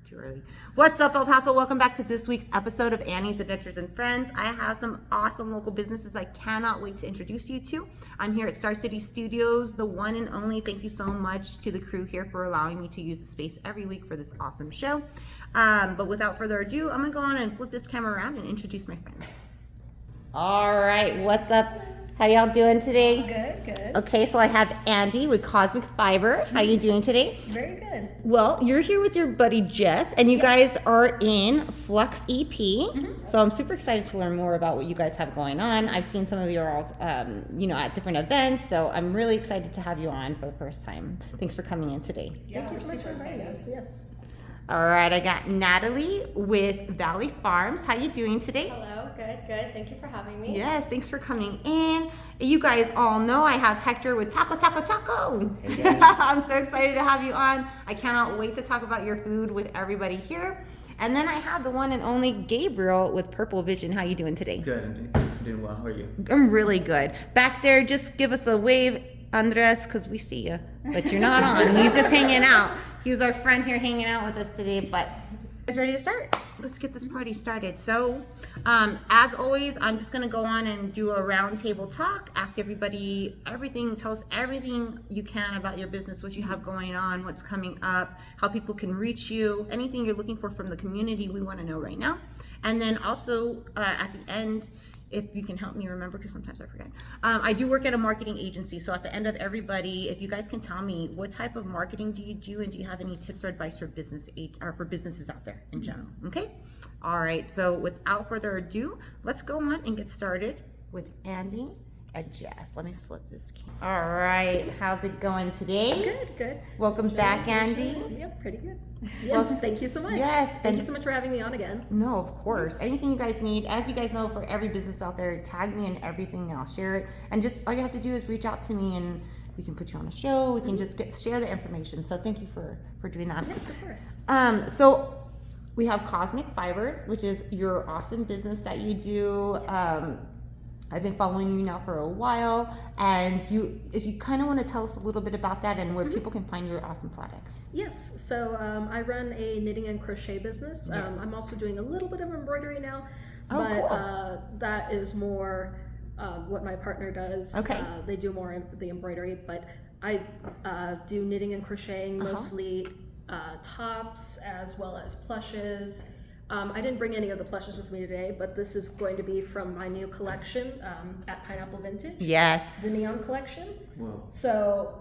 Too early. What's up, El Paso? Welcome back to this week's episode of Annie's Adventures and Friends. I have some awesome local businesses I cannot wait to introduce you to. I'm here at Star City Studios, the one and only. Thank you so much to the crew here for allowing me to use the space every week for this awesome show. But without further ado, I'm gonna go on and flip this camera around and introduce my friends. All right, what's up? How y'all doing today? Good. Okay, so I have Andy with Cosmic Fiber. How you doing today? Very good. Well, you're here with your buddy Jess, and you guys are in Flux EP. So I'm super excited to learn more about what you guys have going on. I've seen some of your all's, at different events, so I'm really excited to have you on for the first time. Thanks for coming in today. Thank you so much for inviting us. Yes. All right, I got Natalie with Valley Farms. How you doing today? Hello, good. Thank you for having me. Yes, thanks for coming in. You guys all know I have Hector with Tako Tako Taco. I'm so excited to have you on. I cannot wait to talk about your food with everybody here. And then I have the one and only Gabriel with Purple Vision. How you doing today? Good, I'm doing well. How are you? I'm really good. Back there, just give us a wave, Andres, because we see you, but you're not on. He's just hanging out. He's our friend here hanging out with us today, but you guys ready to start? Let's get this party started. So, as always, I'm just going to go on and do a round table talk, ask everybody everything, tell us everything you can about your business, what you have going on, what's coming up, how people can reach you, anything you're looking for from the community, we want to know right now. And then also, at the end, if you can help me remember, because sometimes I forget. I do work at a marketing agency, so at the end of everybody, if you guys can tell me what type of marketing do you do, and do you have any tips or advice for businesses out there in general? Okay. All right. So without further ado, let's go on and get started with Andy and Jess. Let me flip this camera. All right. How's it going today? Good. Welcome back, Andy. Yep, pretty good. Yes, thank you so much. Yes, thank you so much for having me on again. No, of course. Anything you guys need, as you guys know, for every business out there, tag me in everything and I'll share it. And just all you have to do is reach out to me and we can put you on the show. We can just share the information. So thank you for doing that. Yes, of course. So we have Cosmic Fibers, which is your awesome business that you do. I've been following you now for a while, and if you kind of want to tell us a little bit about that and where people can find your awesome products. Yes, so I run a knitting and crochet business. Yes. I'm also doing a little bit of embroidery now, Cool. That is more what my partner does. Okay. They do more the embroidery, but I do knitting and crocheting, mostly tops as well as plushes. I didn't bring any of the plushes with me today, but this is going to be from my new collection at Pineapple Vintage. Yes. The neon collection. Wow. So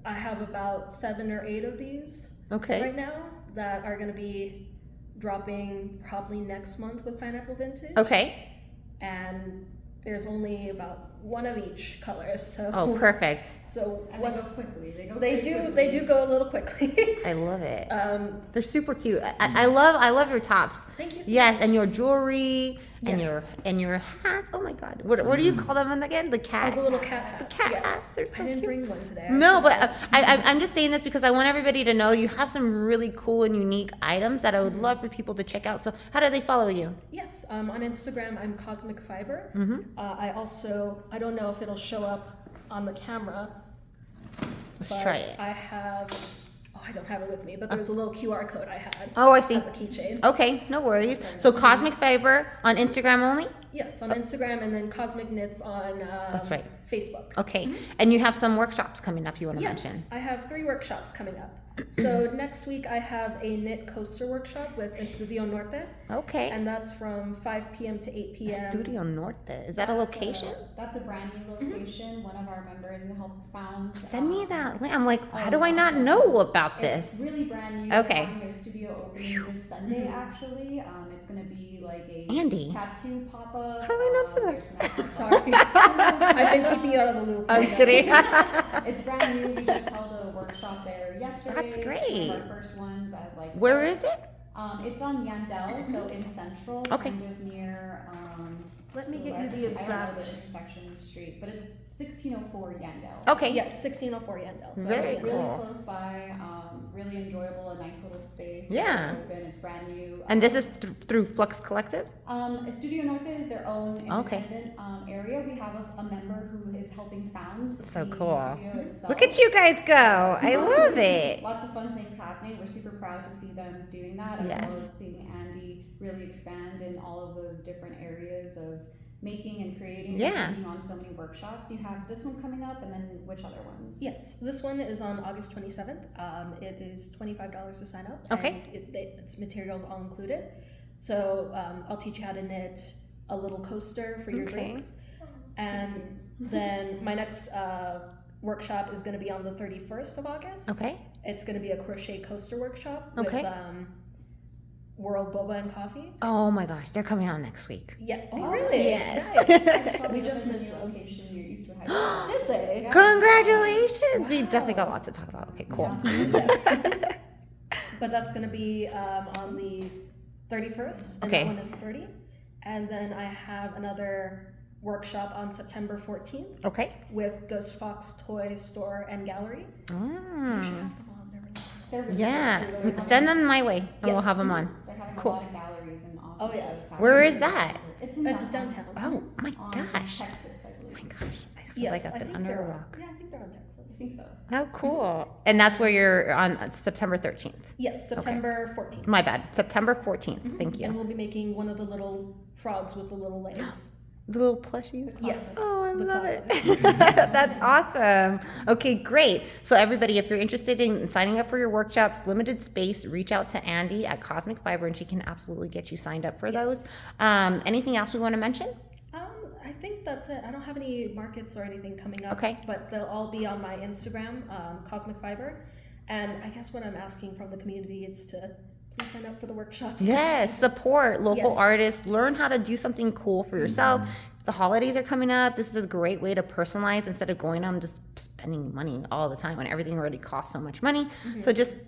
I have about 7 or 8 of these right now that are going to be dropping probably next month with Pineapple Vintage. Okay. And there's only about one of each color. So perfect. So And they go quickly. they do go a little quickly. I love it. Um, They're super cute. I love your tops. Thank you so Yes, much. and your jewelry and Yes. your hats. Oh my God, what do you call them again? The cat. the little cat hats. The cat yes. hats. They're so I didn't cute. bring one today. No, but I'm just saying this because I want everybody to know you have some really cool and unique items that I would love for people to check out. So how do they follow you? Yes, on Instagram I'm Cosmic Fiber. I don't know if it'll show up on the camera. Let's try it. I don't have it with me, but there's a little QR code I had. Oh, I see. As a keychain. Okay, no worries. So Cosmic Fiber on Instagram only? Yes, on Instagram, and then Cosmic Knits on That's right. Facebook. Okay, and you have some workshops coming up you want to Yes, mention? I have 3 workshops coming up. So next week I have a knit coaster workshop with Estudio Norte, Okay. and that's from 5 p.m. to 8 p.m. Studio Norte. Is that a location? That's a brand new location. One of our members helped found. Send me that link. I'm like, how do I not know about this? It's really brand new. Okay. They're having their studio opening this Sunday, actually. It's going to be like a Andy. tattoo pop-up. How do I know this? Sorry, I've been keeping you out of the loop. I'm kidding. It's brand new. We just held a workshop there yesterday. That's great. One of our first ones as like. Where is it? It's on Yandel, so in Central, Okay. kind of near. Let me get you the I don't know exact. the intersection street, but it's 1604 Yandell. Okay. Yes, 1604 Yandell. So Very really cool. close by, really enjoyable, a nice little space. Yeah. Open, it's brand new. And this is through Flux Collective? Studio Norte is their own Okay. independent area. We have a member who is helping found So the cool. studio itself. Look at you guys go. I love it. Lots of fun things happening. We're super proud to see them doing that, as Yes. well as seeing Andy really expand in all of those different areas of making and creating Yeah. and taking on so many workshops. You have this one coming up, and then which other ones? Yes, this one is on August 27th. It is $25 to sign up. Okay. And it's materials all included. So I'll teach you how to knit a little coaster for your Okay. drinks. And then my next workshop is going to be on the 31st of August. Okay. It's going to be a crochet coaster workshop Okay. with World Boba and Coffee. Oh my gosh, they're coming on next week. Yeah. Oh, really? Yes. I just saw We we just just missed new them. location near Eastwood High School. Did they? Yeah. Congratulations. We Wow. definitely got lots to talk about. Okay, cool. Yes. But that's going to be on the 31st, and Okay. that one is 30. And then I have another workshop on September 14th Okay. with Ghost Fox Toy Store and Gallery. You should Mm. have them on. They're really cool. They're really Yeah. good, too. They're Send having- them my way and we'll Yes. have them on. They're having Cool. a lot of galleries and awesome Oh, yes. shows. Where happening. is that? It's in It's downtown. Oh my On gosh. Texas, I Oh my believe. gosh. I feel Yes, like I've I been think under they're a on. rock. Yeah, I think they're on I Texas. think so. How cool. And that's where you're on September 13th. Yes, September 14th. My bad. September 14th. Thank And you. we'll be making one of the little frogs with the little legs. The little plushies. Yes. Oh, I the love it. classic. That's awesome. Okay, great. So everybody, if you're interested in signing up for your workshops, limited space, reach out to Andy at Cosmic Fiber and she can absolutely get you signed up for those. Anything else we want to mention? I think that's it. I don't have any markets or anything coming up. Okay. But they'll all be on my Instagram, Cosmic Fiber. And I guess what I'm asking from the community is to please sign up for the workshops. Yes, support local Yes. artists. Learn how to do something cool for yourself. The holidays are coming up. This is a great way to personalize instead of going out and just spending money all the time when everything already costs so much money. So just,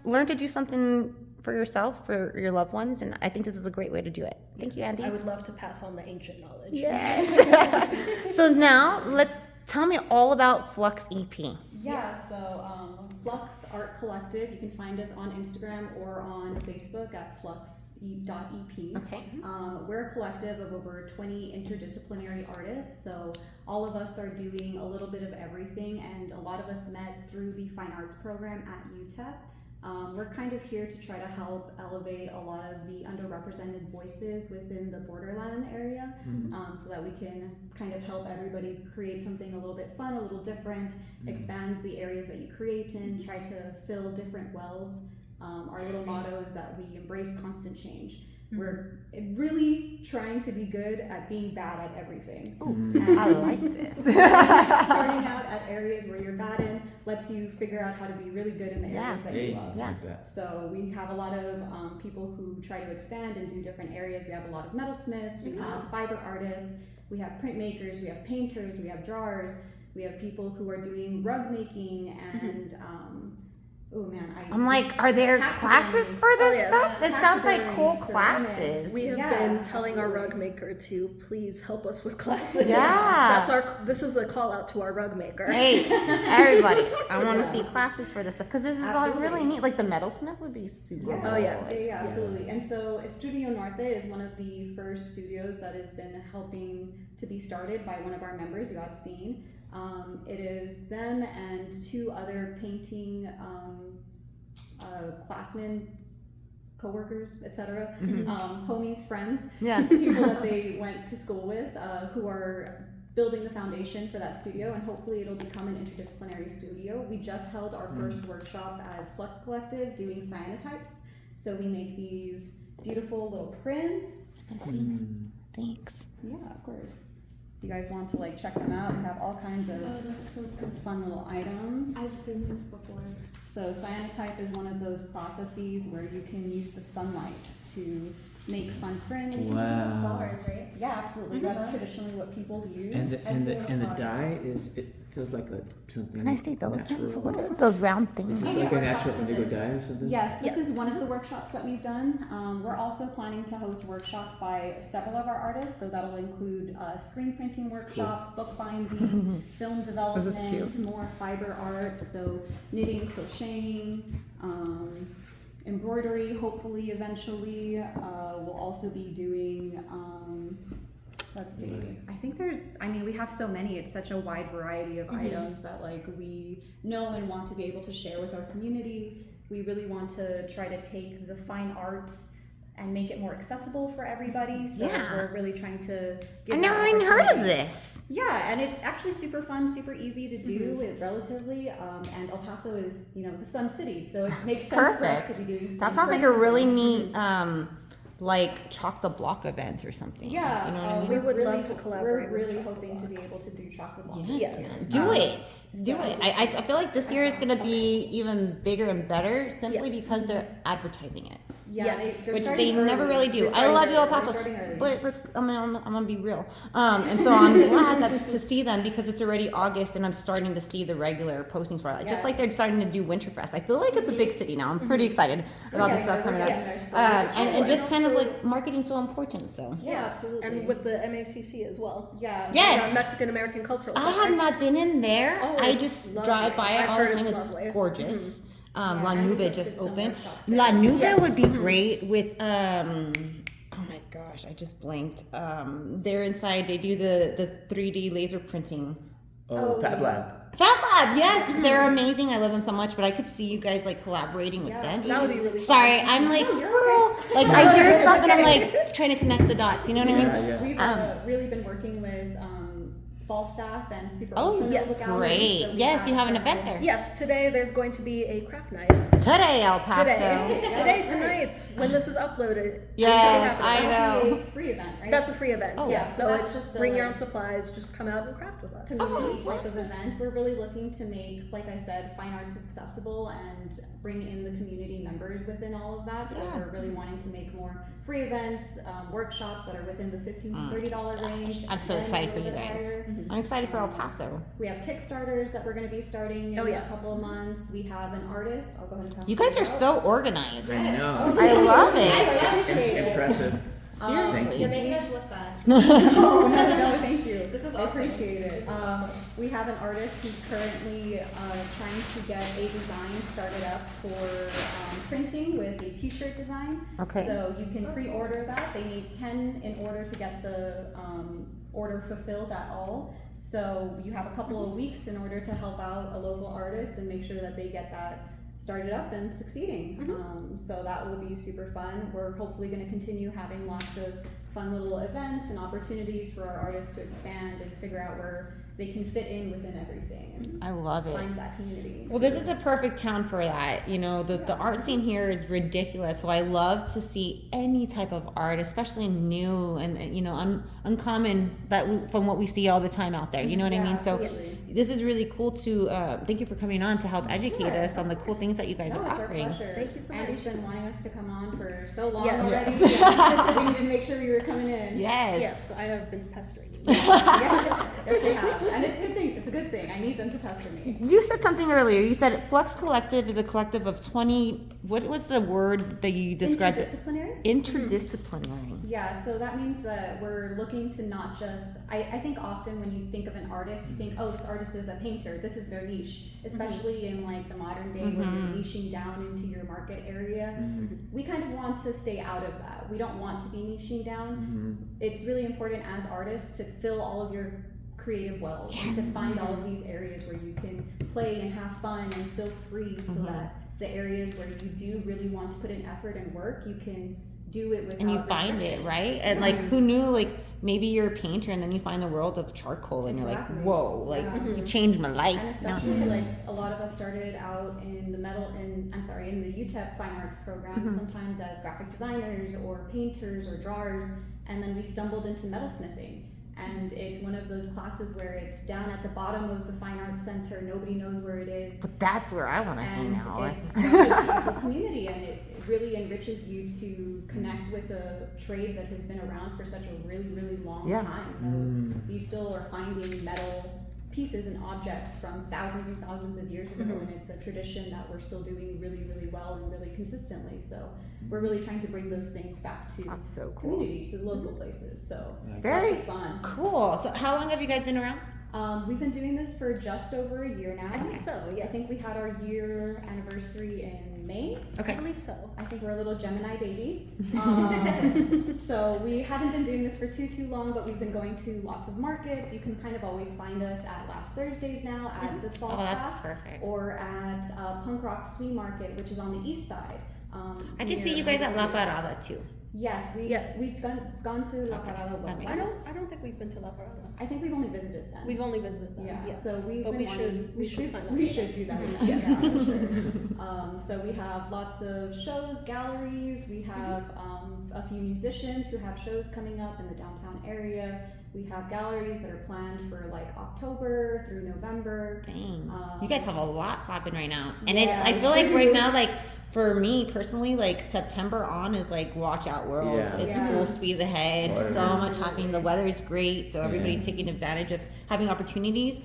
learn to do something for yourself, for your loved ones. And I think this is a great way to do it. Thank you, Andy. I would love to pass on the ancient knowledge. Yes. So now tell me all about Flux EP. Yeah, so Flux Art Collective, you can find us on Instagram or on Facebook at flux.ep. Okay. We're a collective of over 20 interdisciplinary artists, so all of us are doing a little bit of everything, and a lot of us met through the fine arts program at UTEP. We're kind of here to try to help elevate a lot of the underrepresented voices within the borderland area, so that we can kind of help everybody create something a little bit fun, a little different, expand the areas that you create in, try to fill different wells. Our little motto is that we embrace constant change. We're really trying to be good at being bad at everything. I like this. Starting out at areas where you're bad in lets you figure out how to be really good in the areas that you love. Yeah. Like that. So we have a lot of people who try to expand and do different areas. We have a lot of metalsmiths, we have fiber artists, we have printmakers, we have painters, we have drawers, we have people who are doing rug making and oh man, I'm like, are there classes for this stuff? It sounds like cool Ceramics. classes. We have Yeah, been telling our absolutely. rug maker to please help us with classes. Yeah. This is a call out to our rug maker. Hey, everybody, I want to see classes for this stuff because this is all really Absolutely. neat. Like the metalsmith would be super cool. Oh, yes. Yeah, absolutely. And so Studio Norte is one of the first studios that has been helping to be started by one of our members, Yadseen. It is them and two other painting classmen, co-workers, etc., homies, friends, Yeah. people that they went to school with, who are building the foundation for that studio, and hopefully it'll become an interdisciplinary studio. We just held our first workshop as Flux Collective doing cyanotypes. So we make these beautiful little prints. Thanks. Yeah, of course. If you guys want to check them out, we have all kinds of That's so cool. fun little items. I've seen this before. So cyanotype is one of those processes where you can use the sunlight to make fun prints. Wow. Flowers, right? Yeah, absolutely. That's traditionally what people use. And the dye is Feels like something. Can I see those natural. things? What are those round Is things? this like a natural indigo dye or something? Yes, this Yes. is one of the workshops that we've done. We're also planning to host workshops by several of our artists, so that'll include screen printing workshops, bookbinding, film development, more fiber art, so knitting, crocheting, embroidery, hopefully eventually. We'll also be doing, let's see, we have so many, it's such a wide variety of items that like we know and want to be able to share with our community. We really want to try to take the fine arts and make it more accessible for everybody. So Yeah. we're really trying to give I've that never even heard of opportunity. this. Yeah, and it's actually super fun, super easy to do it relatively. And El Paso is, the Sun City, so it makes sense for us Perfect. to be doing. That some sounds like a places. really neat, like chalk the block event or something. Yeah, You know what I mean? We would really, love to collaborate We're with really Chocolate hoping to be Block. able to do chocolate block. Yes, Yes. man. Do it. Do so- it. I feel like this year is going to be even bigger and better simply Yes. because they're advertising it. Yeah, Yes. they're Which starting they never early. really do. They're I love starting you, El early. Paso. They're starting early. But I'm gonna be real. And so I'm glad to see them because it's already August and I'm starting to see the regular postings for it. Just like they're starting to do Winterfest. I feel like it's a big city now. I'm pretty excited about the stuff coming up. And just kind of like marketing so important. So Yeah, Yes, absolutely. and with the MACC as well. Yeah. Yes. Mexican American Cultural I Center. have not been in there. Oh, I it's just lovely. drive by it I've all the heard time. it's It's lovely. gorgeous. La and we Nube hosted just some opened. workshops there. La Nube Yes. would be great with oh my gosh, I just blanked. They're inside. They do the 3D laser printing. Oh, Fab Lab. Fab Lab, yes, they're amazing. I love them so much. But I could see you guys like collaborating with them. That would be really Sorry, fun. I'm like squirrel. Like I hear stuff and I'm like trying to connect the dots. You know what I mean? Yeah. We've really been working with Falstaff and Super Oh, Ultra yes. Noble Gallery, Great. so we Yes, you have an several- event there. Yes, today there's going to be a craft night. Today, El Paso. Today, tonight, when this is uploaded. Yes, I'm very happy. I That'll know. be a free event, right? That's a free event. Oh, yes. so So that's it's just just a, bring your like- own supplies. Just come out and craft with us. community type of event. We're really looking to make, like I said, fine arts accessible and bring in the community members within all of that. So Yeah. we're really wanting to make more free events, workshops that are within the $15 to $30 range. I'm so and excited a for you little bit guys. higher. I'm excited for El Paso. We have Kickstarters that we're going to be starting in Oh, yes. a couple of months. We have an artist. I'll go ahead and pass You guys it are out. so organized. I know. I love it. I appreciate it. Impressive. Seriously. You're making us look bad. Oh, no, thank you. This is I awesome. appreciate it. This is awesome. We have an artist who's currently trying to get a design started up for printing with a t-shirt design. Okay. So you can pre-order that. They need 10 in order to get the order fulfilled at all. So you have a couple of weeks in order to help out a local artist and make sure that they get that started up and succeeding. So that will be super fun. We're hopefully going to continue having lots of fun little events and opportunities for our artists to expand and figure out where they can fit in within everything and I love it. find that community. Well, this is a perfect town for that. You know, the art scene here is ridiculous. So I love to see any type of art, especially new and you know uncommon from what we see all the time out there. You know what I Yeah, mean? So absolutely. this is really cool to thank you for coming on to help educate us on the cool things that you guys No, are it's our offering. pleasure. Thank you so Andy's much. been wanting us to come on for so long Yes. already. Yeah. We needed to make sure you were coming in. Yes. Yes, I have been pestering you. Yes, they have. And it's a good thing. It's a good thing. I need them to pester me. You said something earlier. You said Flux Collective is a collective of 20. What was the word that you described? Interdisciplinary? Interdisciplinary. Yeah, so that means that we're looking to not just, I think often when you think of an artist, you think, oh, this artist is a painter, this is their niche, especially in like the modern day where you're niching down into your market area. We kind of want to stay out of that. We don't want to be niching down. It's really important as artists to fill all of your creative wells and to find all of these areas where you can play and have fun and feel free so that the areas where you do really want to put in effort and work, you can do it without And you find it, restriction. right? And like, who knew, like, maybe you're a painter and then you find the world of charcoal and you're like, Exactly. whoa, like, Yeah. you changed my life. And especially like a lot of us started out in the in the UTEP Fine Arts program, sometimes as graphic designers or painters or drawers, and then we stumbled into metalsmithing. And it's one of those classes where it's down at the bottom of the Fine Arts Center, nobody knows where it is. But that's where I want to hang And out. it's such a beautiful community, and it really enriches you to connect with a trade that has been around for such a really, really long Yeah. time. You know, you still are finding metal pieces and objects from thousands and thousands of years ago, and it's a tradition that we're still doing really, really well and really consistently. So we're really trying to bring those things back to That's so cool. community, to the local places. So Very lots of fun. cool. So how long have you guys been around? We've been doing this for just over a year now. I think so, yes. I think we had our year anniversary in May. Okay. I believe so. I think we're a little Gemini baby. So we haven't been doing this for too long, but we've been going to lots of markets. You can kind of always find us at Last Thursdays now at the Fall Oh, that's Stack, perfect. or at Punk Rock Flea Market, which is on the east side. I can see you guys at La Parada too. Yes, we've gone to La Parada. that makes once. I don't think we've been to La Parada. I think we've only visited them. We've only visited them. Yeah, yes. so we've but been we wanting- should sign up. we for should that. do that. Yeah, for sure. So we have lots of shows, galleries. We have a few musicians who have shows coming up in the downtown area. We have galleries that are planned for like October through November. Dang. You guys have a lot popping right now. And Yeah, I we feel like sure right do. now, like for me personally, like September on is like watch out world. Yeah. It's Yeah. full speed ahead. Totally. So much Absolutely. happening. The weather is great. So everybody's Yeah. taking advantage of having opportunities.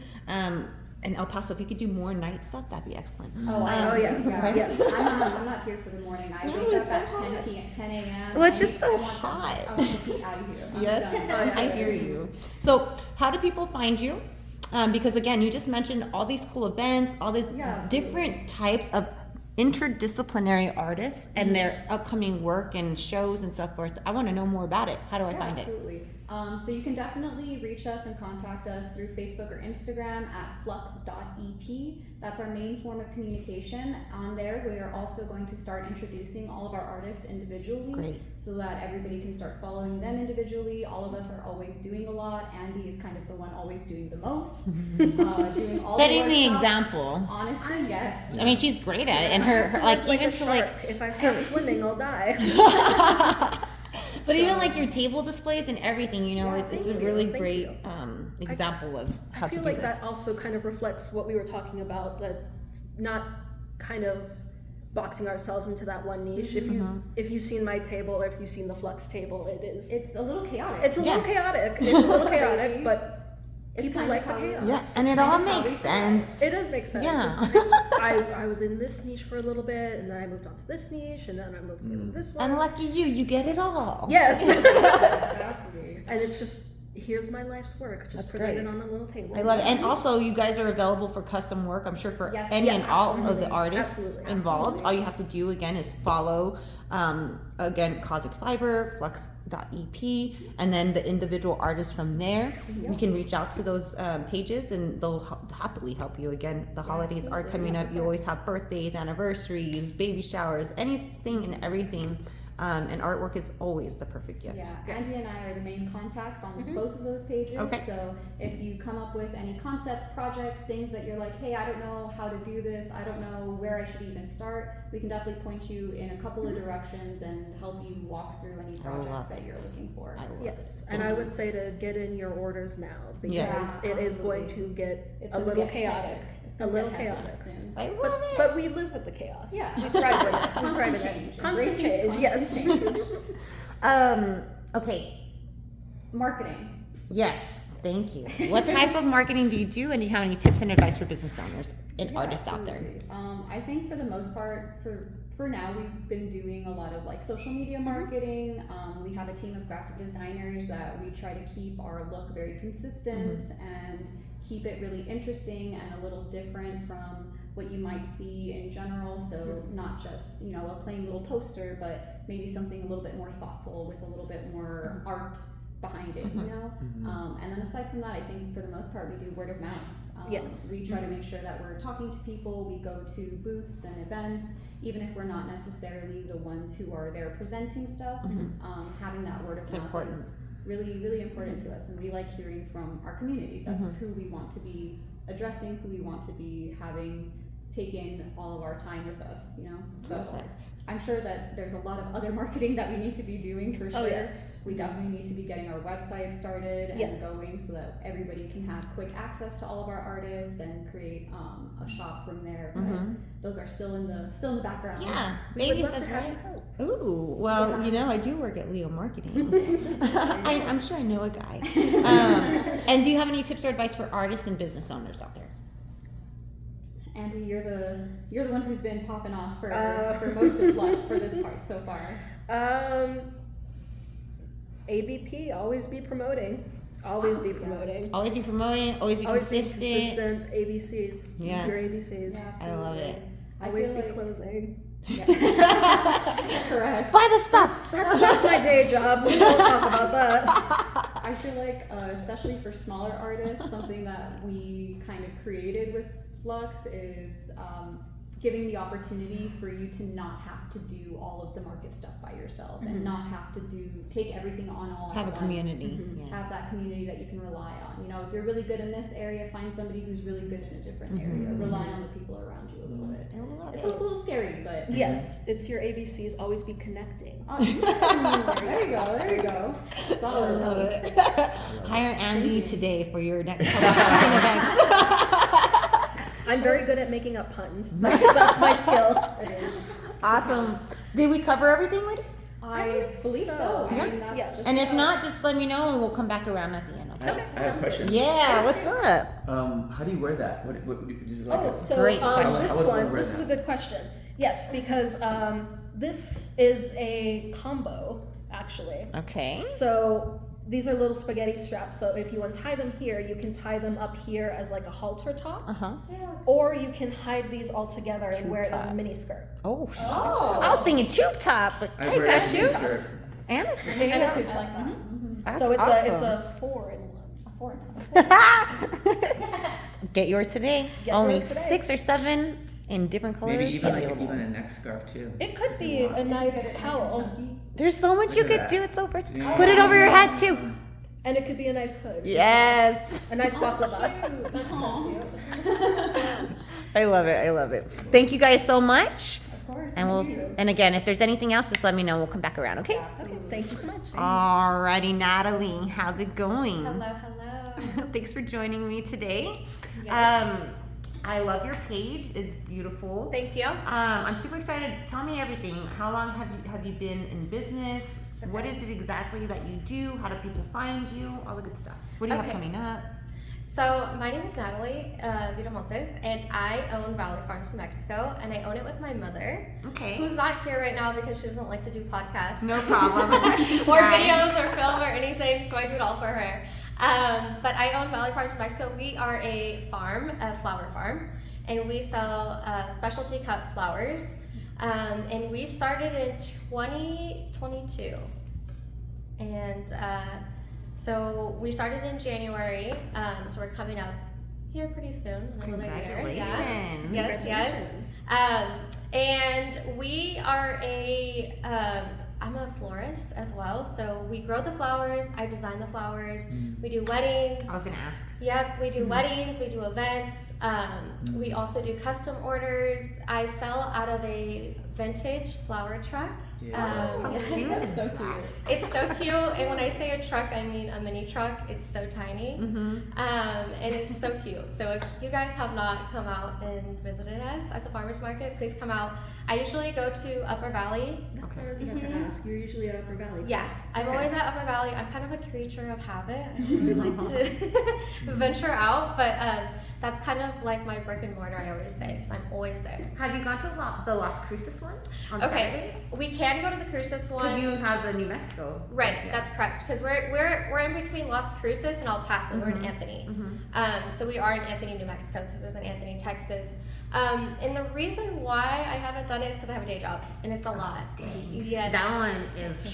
And El Paso, if you could do more night stuff, that'd be excellent. Oh, I know. Oh, yes. Yeah. Yes. I'm not here for the morning. I No, wake it's up so at 10 hot. p.m. 10 a.m. Well, it's just I so want hot. I want to get out of here. I'm Yes, done. I hear you. So, how do people find you? Because again, you just mentioned all these cool events, all these Yeah, absolutely. different types of interdisciplinary artists and their upcoming work and shows and so forth. I want to know more about it. How do I Yeah, find it? absolutely. So you can definitely reach us and contact us through Facebook or Instagram at flux.ep. That's our main form of communication. On there, we are also going to start introducing all of our artists individually, Great. so that everybody can start following them individually. All of us are always doing a lot. Andy is kind of the one always doing the most, doing all Setting the the workshops. example. Honestly, yes. I mean, she's great at it, and her like Like even a to like, shark. If I start swimming, I'll die. but even like your table displays and everything, you know, Yeah, it's a thank you, really thank great you. example of how I feel to do like this. that also kind of reflects what we were talking about, that not kind of boxing ourselves into that one niche. If you've seen my table or if you've seen the Flux table, It's a little chaotic. it's a Yeah. little chaotic. It's a little chaotic, Crazy. but It's people kind of like the how we- chaos. Yeah, and it kind all of how makes we thrive. sense. It does make sense. Yeah. I was in this niche for a little bit, and then I moved on to this niche, and then I moved into this one. And lucky you get it all. Yes. Exactly. And it's just, here's my life's work, just That's presented great. on a little table. I love it. And also, you guys are available for custom work, I'm sure, for Yes. any and Yes. all of the Absolutely. artists Absolutely. involved. Absolutely. All you have to do, again, is follow, again, Cosmic Fiber, Flux.ep, and then the individual artists from there. You can reach out to those pages, and they'll happily help you. Again, the holidays are absolutely. coming Yes, up. of You course. always have birthdays, anniversaries, baby showers, anything and everything. And artwork is always the perfect gift. Yeah, Yes. Andy and I are the main contacts on both of those pages. Okay. So if you come up with any concepts, projects, things that you're like, hey, I don't know how to do this, I don't know where I should even start, we can definitely point you in a couple of directions and help you walk through any I love projects that it. you're looking for. I love Yes, it. and Thank I you. would say to get in your orders now, because Yeah, it is absolutely. going to get It's a gonna little get chaotic. hectic. It's A gonna little get hectic chaotic. soon. I love But, it. but we live with the chaos. Yeah. We thrive with it. We Constant thrive with change. it. Constant Embracing change, yes. constant change. Okay. Marketing. Yes, thank you. What type of marketing do you do, and do you have any tips and advice for business owners and Yeah, artists out there? absolutely. I think for the most part, for now, we've been doing a lot of like social media marketing. We have a team of graphic designers that we try to keep our look very consistent and keep it really interesting and a little different from what you might see in general. So not just, you know, a plain little poster, but maybe something a little bit more thoughtful with a little bit more art behind it, you know? And then aside from that, I think for the most part, we do word of mouth. Yes. We try to make sure that we're talking to people. We go to booths and events, even if we're not necessarily the ones who are there presenting stuff. Having that word of It's mouth important. is really, really important to us, and we like hearing from our community. That's who we want to be addressing, who we want to be having taken all of our time with us, So Perfect. I'm sure that there's a lot of other marketing that we need to be doing for sure. Oh, yes. We definitely need to be getting our website started and Yes. going so that everybody can have quick access to all of our artists and create a shop from there. But those are still in the background. Yeah, We would baby love steps, to have right? you help. Ooh, well, I do work at Leo Marketing. So I'm sure I know a guy. And do you have any tips or advice for artists and business owners out there? Andy, you're the one who's been popping off for most of Flux for this part so far. ABP, always be promoting. Always be promoting. Always be promoting, always be Always consistent. be consistent. ABCs. Yeah. Your ABCs. Yeah, I love it. Always feel be like- closing. Correct. Buy the stuff. That's my day job. We won't talk about that. I feel like, especially for smaller artists, something that we kind of created with Flux is giving the opportunity for you to not have to do all of the market stuff by yourself and not have to take everything on all Have a at once. community. Yeah. Have that community that you can rely on. If you're really good in this area, find somebody who's really good in a different area. Rely on the people around you a little bit. I love It's it. a little scary, but Yes, it's your ABCs. Always be connecting. there you go. I Solid. love it. Hire Andy today for your next collaboration events. I'm very good at making up puns. That's my skill. It is. Awesome. Did we cover everything, ladies? I believe so. Yeah. I mean, that's Yeah. just And if about- not, just let me know and we'll come back around at the end. Okay. I have a question. Yeah. What's up? How do you wear that? What is it like? Oh, a, so Great question. this How would one one, wear this is a that? good question. Yes, because this is a combo, actually. Okay. So these are little spaghetti straps. So if you untie them here, you can tie them up here as like a halter top. Uh-huh. Or you can hide these all together and wear it as a top. mini skirt. Oh. Oh. I was thinking tube top, but I hey, wear that's a you. skirt. And It's it's a tube like that. That's So it's awesome. a 4-in-1. A 4-in-1. Get yours today. Get Only yours today. 6 or 7 in different colors. Maybe even available. a neck scarf too. It could be a nice cowl. There's so much Look you at could that. do. It's so versatile. Yeah. Put it over your head too. And it could be a nice hood. Yes. A nice baklava. That's so cute. I love it. I love it. Thank you guys so much. Of course. And thank you. and again, if there's anything else, just let me know. We'll come back around. Okay. Absolutely. Thank you so much. Alrighty, Natalie, how's it going? Hello. Thanks for joining me today. Yes. I love your page. It's beautiful. Thank you. I'm super excited. Tell me everything. How long have you been in business? What Okay. is it exactly that you do? How do people find you? All the good stuff. What do you have Okay. coming up? So my name is Natalie Vitamontes, and I own Valley Farms in Mexico, and I own it with my mother, Okay. who's not here right now because she doesn't like to do podcasts. No problem. She's or shy. videos or film or anything, so I do it all for her. But I own Valley Farms in Mexico. We are a farm, a flower farm, and we sell specialty cut flowers. And we started in 2022. And so we started in January, so we're coming up here pretty soon. Another year. Congratulations. Yeah. Yes. And we are I'm a florist as well, so we grow the flowers, I design the flowers, we do weddings. I was gonna ask. Yep, we do weddings, we do events, we also do custom orders. I sell out of a vintage flower truck. Yeah. How cute That's is so that? cute. It's so cute, and when I say a truck, I mean a mini truck. It's so tiny, and it's so cute. So if you guys have not come out and visited us at the farmers market, please come out. I usually go to Upper Valley. That's what I was about to ask. You're usually at Upper Valley. Yeah, I'm Okay. always at Upper Valley. I'm kind of a creature of habit. I really like to venture out, but that's kind of like my brick and mortar, I always say, because I'm always there. Have you gone to the Las Cruces one on Okay, Saturdays? we can go to the Cruces one. Because you have the New Mexico. Right, Yeah. that's correct. Because we're in between Las Cruces and El Paso. We're in Anthony. So we are in Anthony, New Mexico, because there's an Anthony, Texas. And the reason why I haven't done it is because I have a day job, and it's a lot. Dang. Yes. That one is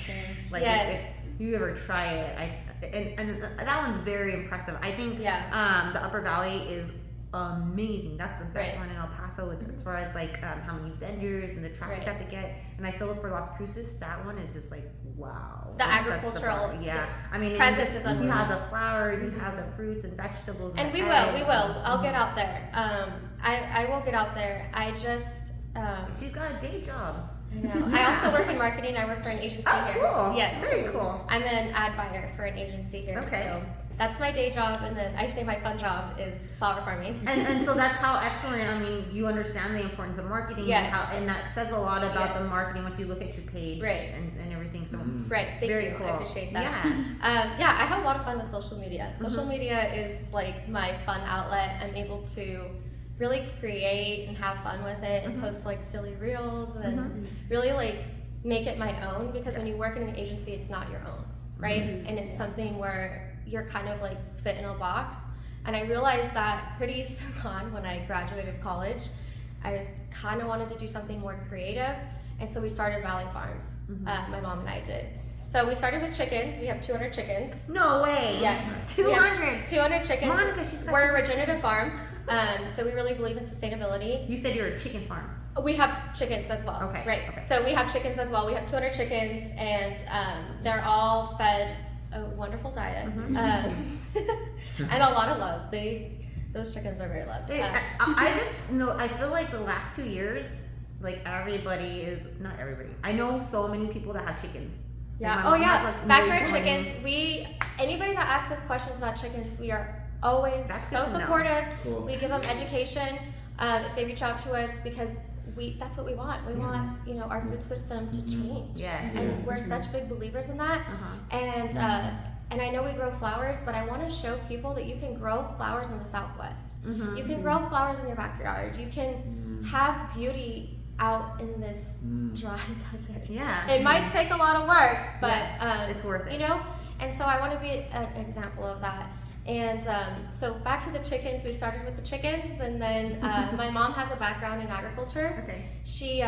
like Yes. if you ever try it, and that one's very impressive. I think Yeah. the Upper Valley is amazing. That's the best Right. one in El Paso as far as like how many vendors and the traffic Right. that they get. And I feel like for Las Cruces, that one is just like wow. The It sets agricultural bar. Yeah, I mean, presence and is you unreal. have the flowers, you have the fruits and vegetables, And the we will, eggs. I'll get out there. I will get out there. I just She's got a day job. I know. I also work in marketing. I work for an agency here. Cool. Yes. Very cool. I'm an ad buyer for an agency here. Okay. So that's my day job, and then I say my fun job is flower farming. And so that's how excellent. I mean, you understand the importance of marketing, Yes. and that says a lot about Yes. the marketing once you look at your page, Right. and everything. So Right. Thank very you. cool. I appreciate that. Yeah. Yeah, I have a lot of fun with social media. Social media is like my fun outlet. I'm able to really create and have fun with it and post like silly reels and really like make it my own, because when you work in an agency, it's not your own, right? And it's something where you're kind of like fit in a box. And I realized that pretty soon on when I graduated college, I kind of wanted to do something more creative. And so we started Valley Farms. My mom and I did. So we started with chickens. We have 200 chickens. No way. Yes. 200. 200 chickens. Monica, she's got We're a 200 regenerative farm. So we really believe in sustainability. You said you're a chicken farm. We have chickens as well. Okay, Right. okay. So we have chickens as well. We have 200 chickens, and they're all fed a wonderful diet and a lot of love. Those chickens are very loved. I just know. I feel like the last 2 years, like everybody is not everybody. I know so many people that have chickens. Yeah. Like, Oh my mom yeah. has, like, Backyard nearly 20. chickens. Anybody that asks us questions about chickens, we are always That's good so to know. supportive. Cool. We give them education if they reach out to us, because that's what we want. We want our food system to change. Yes. And we're such big believers in that. And I know we grow flowers, but I want to show people that you can grow flowers in the Southwest. You can grow flowers in your backyard. You can have beauty out in this dry desert. Yeah. It might take a lot of work, but it's worth it. And so I want to be an example of that. And so back to the chickens, we started with the chickens, and then my mom has a background in agriculture. Okay. She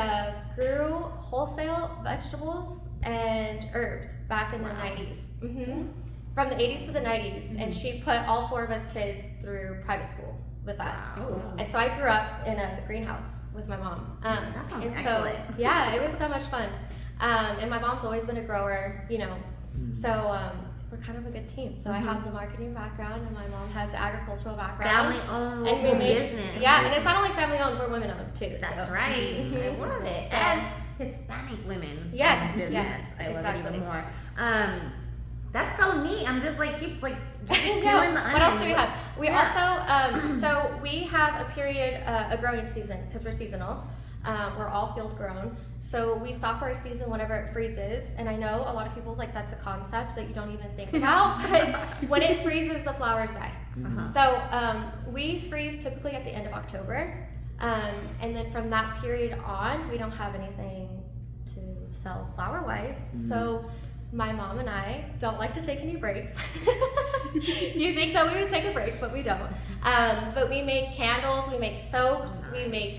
grew wholesale vegetables and herbs back in the 90s. From the 80s to the 90s, and she put all 4 of us kids through private school with that. Oh, And so I grew up in a greenhouse with my mom. That sounds and excellent. So, yeah, it was so much fun. And my mom's always been a grower, so we're kind of a good team. So I have the marketing background, and my mom has the agricultural background. Family-owned And we local made- business. Yeah, and it's not only family owned, we're women owned too. That's so. right. I love it. So- And Hispanic women. Yes, own business. yes, I love it exactly. even more. That's so neat. I'm just like keep just I peeling know. the onion. What else do we have? We Yeah. also, so we have a period, a growing season, because we're seasonal. We're all field grown. So we stop our season whenever it freezes. And I know a lot of people, that's a concept that you don't even think about, but when it freezes, the flowers die. So we freeze typically at the end of October. And then from that period on, we don't have anything to sell flower-wise. So my mom and I don't like to take any breaks. You think that we would take a break, but we don't. But we make candles, we make soaps, we make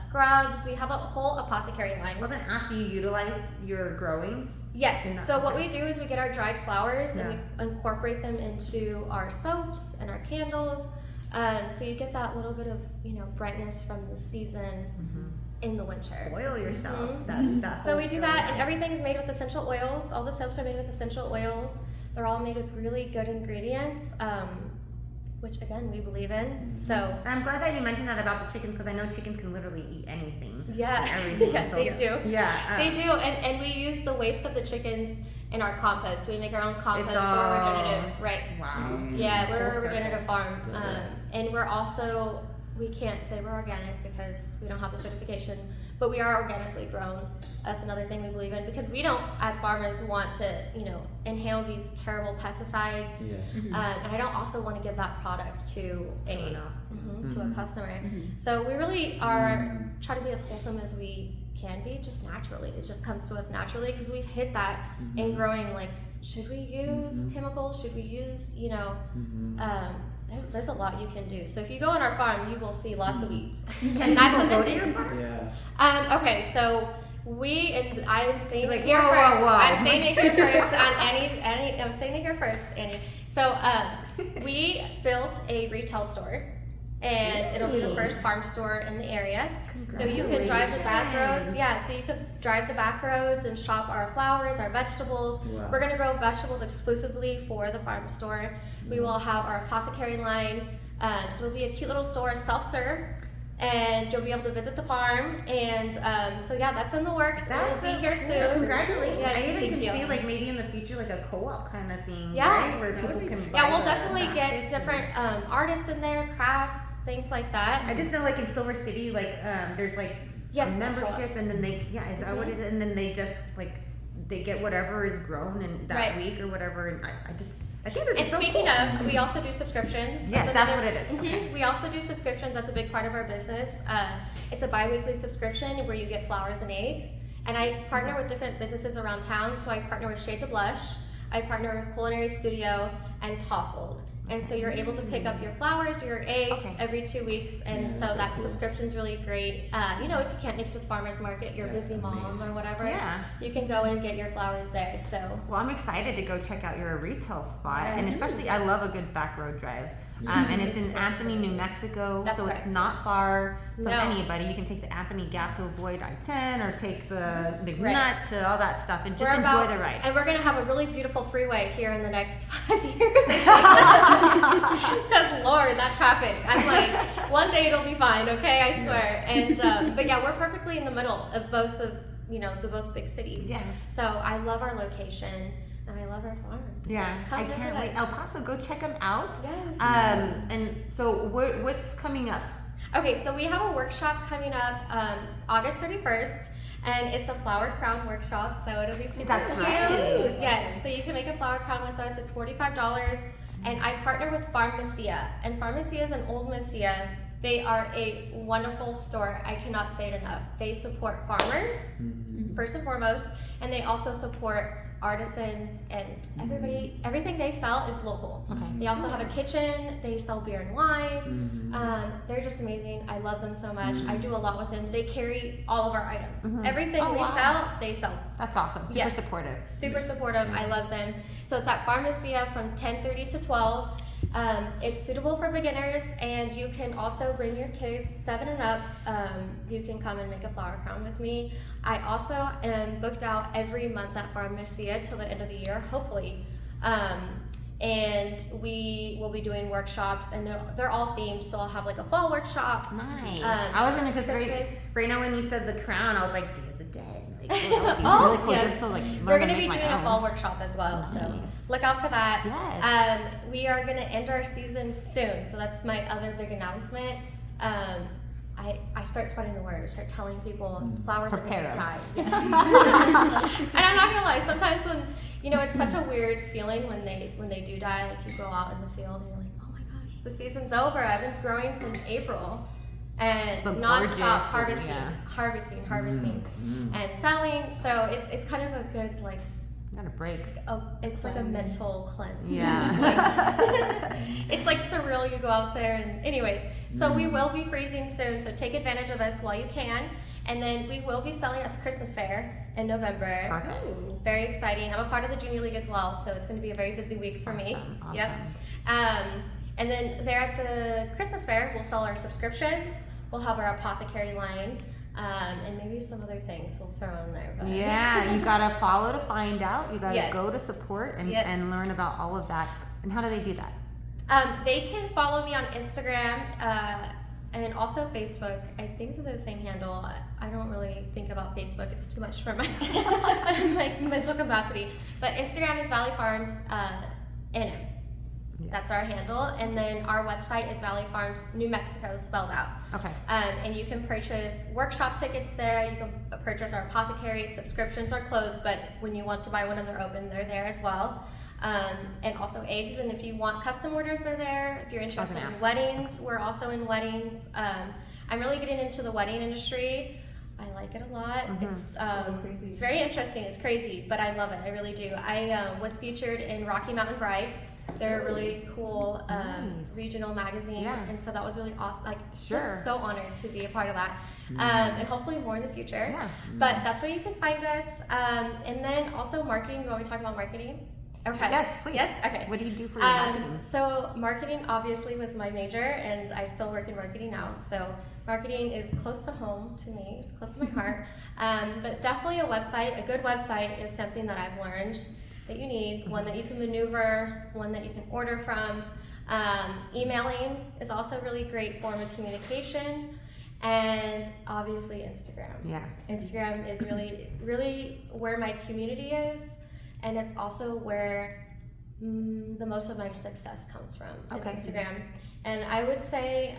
scrubs. We have a whole apothecary line. I wasn't asked, do you utilize your growings? Yes. In that- So what okay. we do is we get our dried flowers Yeah. and we incorporate them into our soaps and our candles. So you get that little bit of brightness from the season in the winter. Spoil yourself. Mhm. That So whole we do feeling. that, and everything is made with essential oils. All the soaps are made with essential oils. They're all made with really good ingredients, which again we believe in. So I'm glad that you mentioned that about the chickens, because I know chickens can literally eat anything. yeah, And everything. yes, So, they do. Yeah. They do, and we use the waste of the chickens in our compost. So we make our own compost. It's We're all- regenerative, right? Wow. Yeah, we're Full a regenerative circle. farm, and we're also, we can't say we're organic because we don't have the certification, but we are organically grown. That's another thing we believe in, because we don't, as farmers, want to, inhale these terrible pesticides. Yes. And I don't also want to give that product to Someone else. to a customer. So we really are try to be as wholesome as we can be, just naturally. It just comes to us naturally, because we've hit that in growing. Like, should we use chemicals? Should we use, there's a lot you can do. So if you go on our farm, you will see lots of weeds. Can people go to your farm? Yeah. Okay, so I'm saying She's like, it here whoa, first. whoa, whoa. I'm saying it here first on I'm saying it here first, Annie. So we built a retail store, and it'll be the Really? first farm store in the area. So you can drive the back roads. Yeah, so you could drive the back roads and shop our flowers, our vegetables. Wow. We're gonna grow vegetables exclusively for the farm store. We will have our apothecary line. So it'll be a cute little store, self-serve. and you'll be able to visit the farm. And so yeah, that's in the works. That's It'll be here cool. soon. Congratulations. Yes, I even thank can you. see like maybe in the future like a co-op kind of thing, Yeah. right? Where That people would be can buy Yeah, we'll the definitely get baskets different and- artists in there, crafts, things like that. I just know like in Silver City, like there's like Yes, a the membership, and then they is that what it is? And then they just like they get whatever is grown in that Right. week or whatever. And I think this And is so speaking cool. of, we also do subscriptions. Yeah, that's what it is. Mhm. Okay. We also do subscriptions. That's a big part of our business. It's a bi-weekly subscription where you get flowers and eggs. And I partner with different businesses around town. So I partner with Shades of Blush. I partner with Culinary Studio and Tousled. And so you're able to pick up your flowers, your eggs Okay. every 2 weeks, and Yeah, so so that cool. subscription's really great. You know, if you can't make it to the farmer's market, you're a That's busy mom amazing. or whatever, Yeah. you can go and get your flowers there. So Well, I'm excited to go check out your retail spot, Yeah. and especially I love a good back road drive. And it's in Anthony, New Mexico, That's so it's correct. not far from No. anybody. You can take the Anthony Gap to avoid I-10, or take the McNutt Right. to all that stuff, and just We're enjoy about- the ride. And we're gonna have a really beautiful freeway here in the next 5 years. Because Lord, that traffic. I'm like, one day it'll be fine, okay? I swear. And but yeah, we're perfectly in the middle of both of the both big cities. Yeah. So I love our location and I love our farms. Yeah, Come I visit can't wait. us. El Paso, go check them out. Yes. And so what's coming up? Okay, so we have a workshop coming up August 31st, and it's a flower crown workshop, so it'll be super That's cute. right. Yes, so you can make a flower crown with us. It's $45, and I partner with Farmacia, and Farmacia is an old Messia. They are a wonderful store. I cannot say it enough. They support farmers, first and foremost, and they also support artisans, and everything they sell is local. Okay. They also have a kitchen. They sell beer and wine. They're just amazing. I love them so much. I do a lot with them. They carry all of our items. Everything Oh, we wow. sell, they sell. That's awesome. Super Yes. supportive. Super supportive. I love them. So it's at Farmacia from 10:30 to 12. It's suitable for beginners, and you can also bring your kids 7 and up. You can come and make a flower crown with me. I also am booked out every month at Farmacia till the end of the year, hopefully. And we will be doing workshops, and they're all themed. So I'll have like a fall workshop. Nice. Um, I was gonna, because Christmas. right now when you said the crown, I was like, Day of the Dead. Like, oh, that would be Oh, really cool, yes. just to like learn We're to going to make be my doing own. a fall workshop as well, Nice. so look out for that. Yes. We are going to end our season soon, so that's my other big announcement. I start spreading the word, start telling people flowers are Prepare going to 'em. die. And I'm not going to lie, sometimes when, it's such a weird feeling when they do die, like you go out in the field and you're like, oh my gosh, the season's over. I've been growing since April. And So non-stop gorgeous and- harvesting, yeah. harvesting, and selling. So it's kind of a good like Got a break. it's like a mental cleanse. Yeah. It's like surreal. You go out there and anyways. So we will be freezing soon. So take advantage of us while you can. And then we will be selling at the Christmas fair in November. Perfect. Ooh, very exciting. I'm a part of the Junior League as well, so it's going to be a very busy week for me. Awesome, Yep. And then there at the Christmas fair, we'll sell our subscriptions. We'll have our apothecary line, and maybe some other things we'll throw in there. But Yeah, you gotta follow to find out. You gotta Yes. go to support and, Yes. and learn about all of that. And how do they do that? They can follow me on Instagram and also Facebook. I think they're the same handle. I don't really think about Facebook. It's too much for my my mental capacity. But Instagram is Valley Farms NM. Yes. That's our handle. And then our website is Valley Farms New Mexico spelled out. Okay. And you can purchase workshop tickets there. You can purchase our apothecary. Subscriptions are closed, but when you want to buy one and they're open, they're there as well. And also eggs. And if you want custom orders, they're there. If you're interested in ask. weddings, we're also in weddings. I'm really getting into the wedding industry. I like it a lot. Crazy. It's very interesting. It's crazy, but I love it. I really do. I was featured in Rocky Mountain Bride. They're a really cool Nice. regional magazine, Yeah. and so that was really awesome. Like, Sure. just so honored to be a part of that, and hopefully more in the future. Yeah. But that's where you can find us, and then also marketing. You want me to talk about marketing? Okay. Yes, please. Yes. Okay. What do you do for your marketing? So marketing obviously was my major, and I still work in marketing now. So marketing is close to home to me, close to my heart. But definitely a website. A good website is something that I've learned that you need. One that you can maneuver, one that you can order from. Emailing is also a really great form of communication. and obviously Instagram. Yeah. Instagram is really where my community is, and it's also where the most of my success comes from. Okay. Is Instagram. And I would say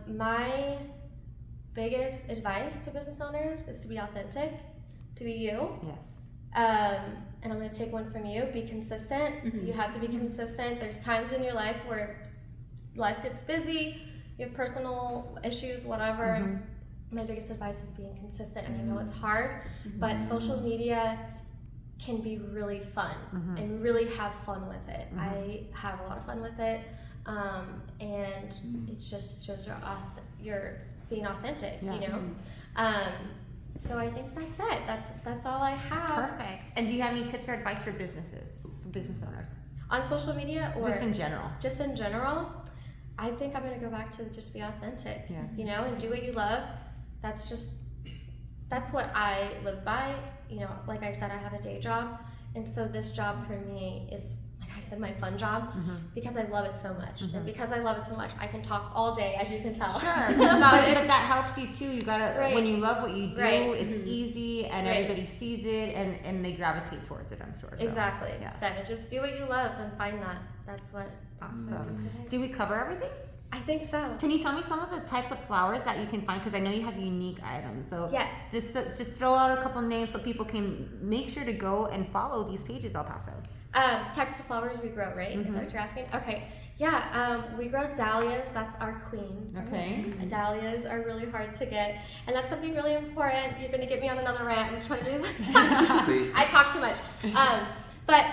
my biggest advice to business owners is to be authentic, to be you. Yes. And I'm going to take one from you. Be consistent. You have to be consistent. There's times in your life where life gets busy, you have personal issues, whatever. My biggest advice is being consistent. And I know it's hard, but social media can be really fun and really have fun with it. I have a lot of fun with it. And it just shows you're being authentic, you know? So I think that's it. That's all I have. Perfect. And do you have any tips or advice for business owners? On social media or Just in general. Just in general, I think I'm gonna go back to just be authentic. Yeah. You know, and do what you love. That's what I live by. You know, like I said, I have a day job, and so this job for me is, like I said, my fun job because I love it so much. And because I love it so much, I can talk all day, as you can tell. Sure. about it. But that helps you too. You gotta, when you love what you do, it's easy and everybody sees it and they gravitate towards it, I'm sure. So, Exactly. yeah. So just do what you love and find that. That's what. Awesome. Did we cover everything? I think so. Can you tell me some of the types of flowers that you can find? Because I know you have unique items. So Yes. just throw out a couple names so people can make sure to go and follow these pages El Paso. Types of flowers we grow, right? Is that what you're asking? Okay. Yeah, we grow dahlias. That's our queen. Okay. Dahlias are really hard to get, and that's something really important. You're going to get me on another rant. I'm trying to do Please. I talk too much. But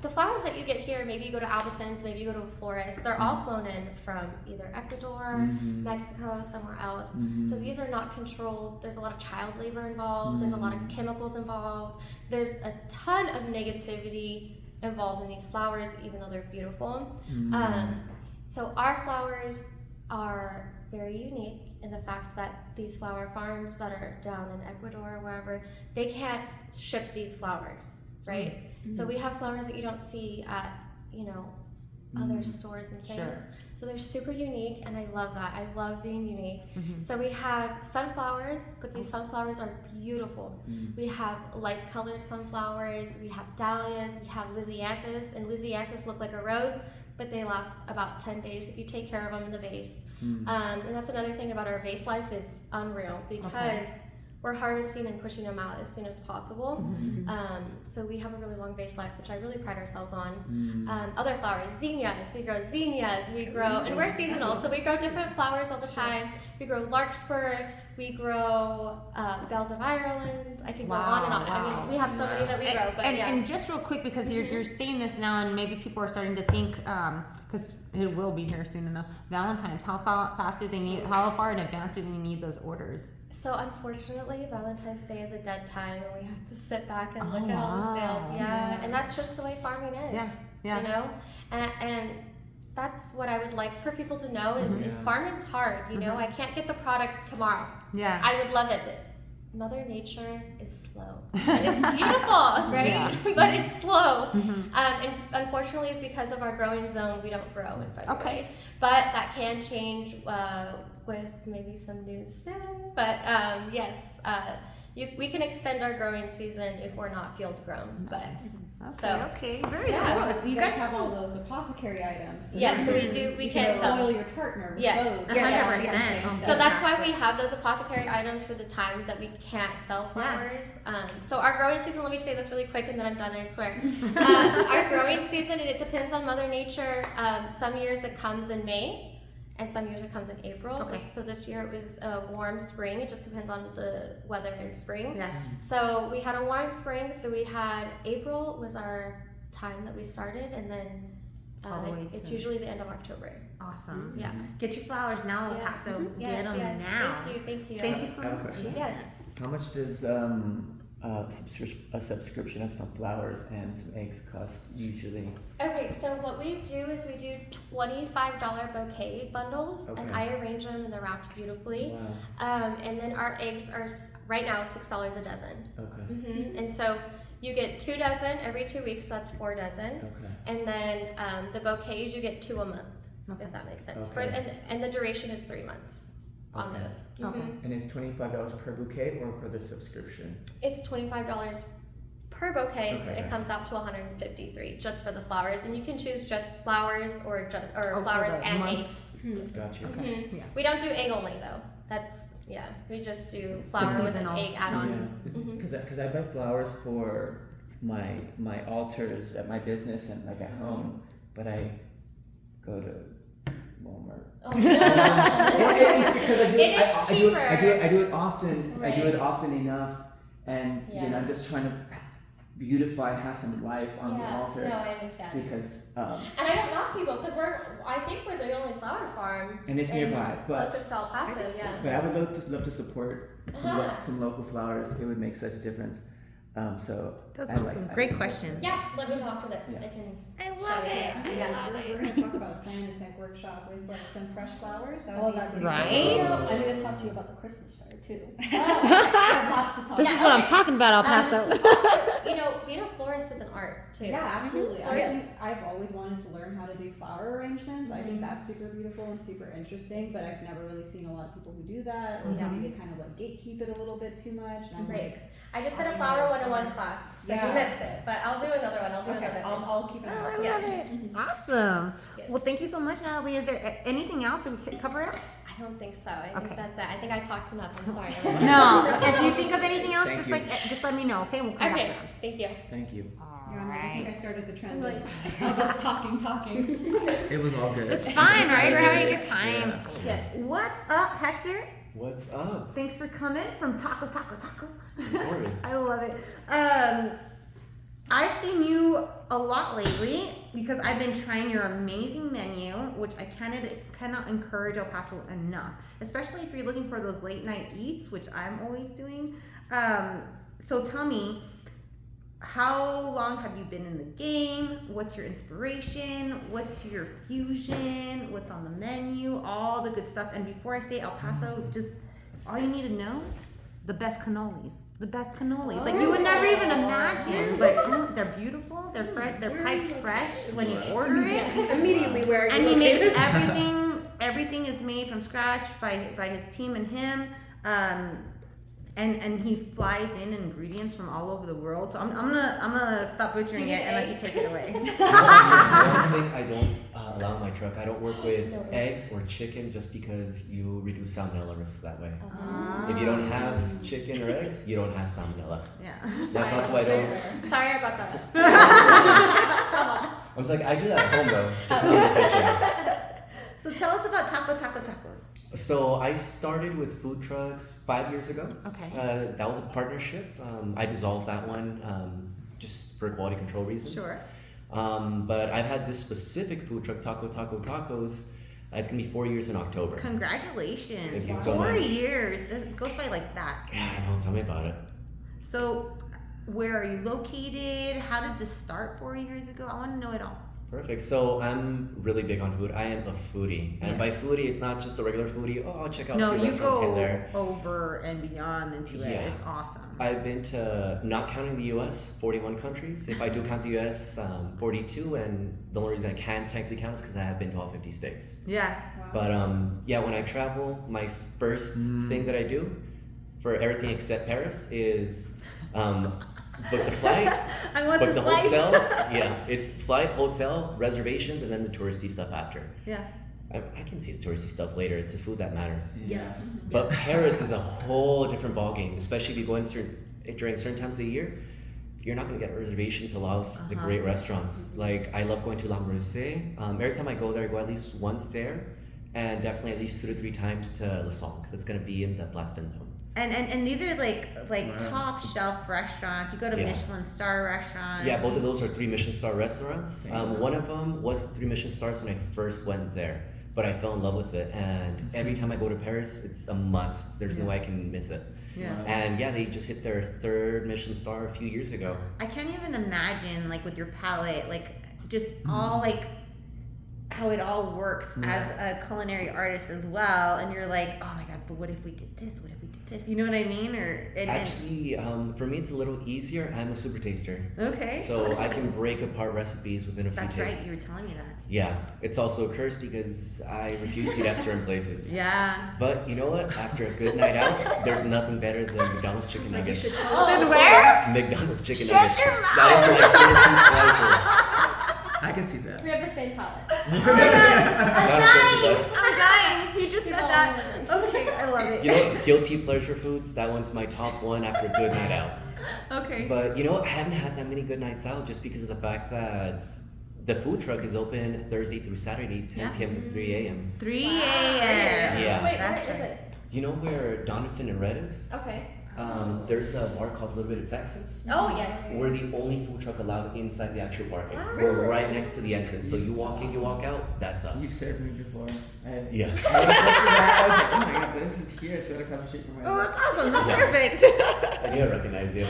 the flowers that you get here, maybe you go to Albertsons, maybe you go to a florist, they're all flown in from either Ecuador, Mexico, somewhere else. So these are not controlled. There's a lot of child labor involved. There's a lot of chemicals involved. There's a ton of negativity involved in these flowers, even though they're beautiful. So our flowers are very unique in the fact that these flower farms that are down in Ecuador or wherever, they can't ship these flowers, right? So we have flowers that you don't see at, you know, other stores and things. Sure. So they're super unique, and I love that. I love being unique. So we have sunflowers, but these sunflowers are beautiful. We have light colored sunflowers, we have dahlias, we have lysianthus, and lysianthus look like a rose, but they last about 10 days if you take care of them in the vase. And that's another thing about our vase life is unreal, because we're harvesting and pushing them out as soon as possible. So we have a really long vase life, which I really pride ourselves on. Other flowers, zinnias, we grow and we're seasonal, so we grow different flowers all the time. We grow larkspur, we grow bells of Ireland. I can go on and on. I mean, we have so many that we grow, but and just real quick, because you're saying this now, and maybe people are starting to think, because it will be here soon enough, Valentine's, how fast do they need, how far in advance do they need those orders? So unfortunately, Valentine's Day is a dead time, and we have to sit back and look at all the sales. Yeah, and that's just the way farming is. You know, and that's what I would like for people to know is farming's hard. You know, I can't get the product tomorrow. Yeah. I would love it, but Mother Nature is slow. And it's beautiful, right? But it's slow. And unfortunately, because of our growing zone, we don't grow in February. Okay. But that can change with maybe some news soon. But yes, we can extend our growing season if we're not field grown. Nice. So, Okay, very yeah. cool. You guys have all those apothecary items. So yes, so we do. We you can can sell. spoil your partner with Yes. those. 100%. So that's why we have those apothecary items for the times that we can't sell flowers. So our growing season, let me say this really quick and then I'm done, I swear. Our growing season, and it depends on Mother Nature. Some years it comes in May, and some years it comes in April. Okay. So this year it was a warm spring. It just depends on the weather in spring. Yeah. So we had a warm spring, so we had April was our time that we started, and then All the way it's to- usually the end of October. Awesome. Yeah. Get your flowers now, El Paso. Get them now. Thank you. Thank you so I have a much. question. Yes. How much does a subscription of some flowers and some eggs cost usually? Okay, so what we do is we do $25 bouquet bundles, and Okay. I arrange them and they're wrapped beautifully. Wow. And then our eggs are right now $6 a dozen. Okay. And so you get 2 dozen every 2 weeks, so that's 4 dozen. Okay. And then the bouquets you get 2 a month, Okay. if that makes sense. Okay. And the duration is 3 months. on Okay. those. Okay. And it's $25 per bouquet or for the subscription? It's $25 per bouquet. Okay, It gotcha. comes out to $153 just for the flowers, and you can choose just flowers or for flowers the and months. eggs. Got you. Okay. Mhm. Yeah. We don't do egg only though. We just do flower with an seasonal. egg add-on. Yeah, Mhm. because I buy flowers for my altars at my business and like at home, but I go to Walmart. Oh. Well, it's because I do It is I do it often. I do Right. it often enough, and Yeah. I'm just trying to beautify and have some life on the Yeah, altar no, I understand. because And I don't knock people because I think we're the only flower farm. and it's in- nearby, but closest to El Paso, yeah. but I would love to support some local flowers. It would make such a difference. So That's I awesome. like- Great I- question. Yeah, let me know after this. Yeah. I can. I show love you. it. Yeah. We're going to talk about a Scientific workshop with like some fresh flowers. That would Oh, be that's super Right? cool. I need to talk to you about the Christmas fair too. Lots to talk This about. is what I'm talking about, El Paso. Being a florist is an art too. Yeah, absolutely. Oh, I yes. think I've always wanted to learn how to do flower arrangements. I think that's super beautiful and super interesting, but I've never really seen a lot of people who do that, or Yeah. maybe they kind of like gatekeep it a little bit too much. And I'm Right. like, I just did I a don't flower know, 101 so- class, so Yeah. you missed it. But I'll do another one. I'll do okay, another one. I'll keep an Oh, eye I out. Yeah. love it. Awesome. Yes. Well, thank you so much, Natalie. Is there anything else that we could cover up? I don't think so. I Okay. think that's it. I think I talked enough. I'm sorry. No. If you think of anything else, Thank you. just let me know, okay? We'll come Okay. back Thank you. Thank you. Yeah, I'm like, I think I started the trend Right. of us talking. It was all good. It's fine, right? We're having a good time. Yes. What's up, Hector? What's up? Thanks for coming from Tako Tako Taco. Of course. I love it. I've seen you a lot lately because I've been trying your amazing menu, which I cannot encourage El Paso enough, especially if you're looking for those late night eats, which I'm always doing. So tell me, how long have you been in the game? What's your inspiration? What's your fusion? What's on the menu? All the good stuff. And before I say El Paso, just all you need to know, the best cannolis. The best cannolis. Like you would never even imagine, but they're beautiful. They're they're piped fresh when you order it. Immediately where are you And he makes located? everything. Everything is made from scratch by his team and him. And he flies in ingredients from all over the world. So I'm gonna stop butchering it and let you take it away. One thing I don't allow in my truck, I don't work with No. eggs or chicken just because you reduce salmonella risk that way. Ah. If you don't have chicken or eggs, you don't have salmonella. Yeah. That's also why I don't. Sorry about that. I was like, I do that at home though. Just not in the kitchen. So tell us about Tako Tako Tacos. So I started with food trucks 5 years ago. Okay. That was a partnership. I dissolved that one just for quality control reasons. Sure. But I've had this specific food truck, Tako Tako Tacos. It's gonna be 4 years in October. Congratulations. Thank you so 4 much. years. It goes by like that. Yeah, I know. Tell me about it. So where are you located? How did this start 4 years ago? I want to know it all. Perfect. So I'm really big on food. I am a foodie, and Yeah. by foodie, it's not just a regular foodie. Oh, I'll check out No, three you restaurants here and go there. over and beyond into it. Yeah. It's awesome. I've been to, not counting the U.S., 41 countries. If I do count the U.S., 42, and the only reason I can't technically count is because I have been to all 50 states. Yeah. But yeah, when I travel, my first thing that I do for everything except Paris is book the flight, I want book the the slice. hotel. Yeah, it's flight, hotel, reservations, and then the touristy stuff after. Yeah. I can see the touristy stuff later. It's the food that matters. Yes. But Paris is a whole different ballgame, especially if you go in during certain times of the year. You're not going to get a reservation to a lot of the Uh-huh. great restaurants. Like, I love going to La Maurice. Every time I go there, I go at least once there, and definitely at least 2 to 3 times to Le Sonc. That's going to be in the Place Vendôme. And these are like Wow. top shelf restaurants. You go to Yeah. Michelin star restaurants. Yeah, both of those are 3 Michelin star restaurants. Damn. One of them was 3 Michelin stars when I first went there, but I fell in love with it. And every time I go to Paris, it's a must. There's no way I can miss it. Yeah. And yeah, they just hit their 3rd Michelin star a few years ago. I can't even imagine like with your palate, like just all like how it all works as a culinary artist as well. And you're like, oh my God, but what if we did this? What if we did this? You know what I mean? Actually, for me, it's a little easier. I'm a super taster. Okay. So I can break apart recipes within a few That's tastes. right. You were telling me that. Yeah, it's also a curse because I refuse to eat at certain places. Yeah. But you know what? After a good night out, there's nothing better than McDonald's chicken nuggets. Then where? McDonald's chicken Shut nuggets. your mouth. That is my guilty I can see that. We have the same palate. I'm dying. He just He's said all that. in with Okay, I love it. pleasure. You know, guilty pleasure foods. That one's my top one after a good night out. Okay. But you know what? I haven't had that many good nights out just because of the fact that the food truck is open Thursday through Saturday, 10 p.m. to 3 a.m. 3 a.m. Yeah. Wait, That's where is right. it? You know where Donovan and Red is? Okay. There's a bar called Little Bit of Texas. Oh, yes. We're the only food truck allowed inside the actual parking. Wow. We're Really? right next to the entrance. So you walk in, you walk out, that's us. You've served me before. Yeah. I was like, oh my God, but this is here. It's right across the street from my Oh, house. that's awesome. That's Yeah. perfect. I knew I recognized you.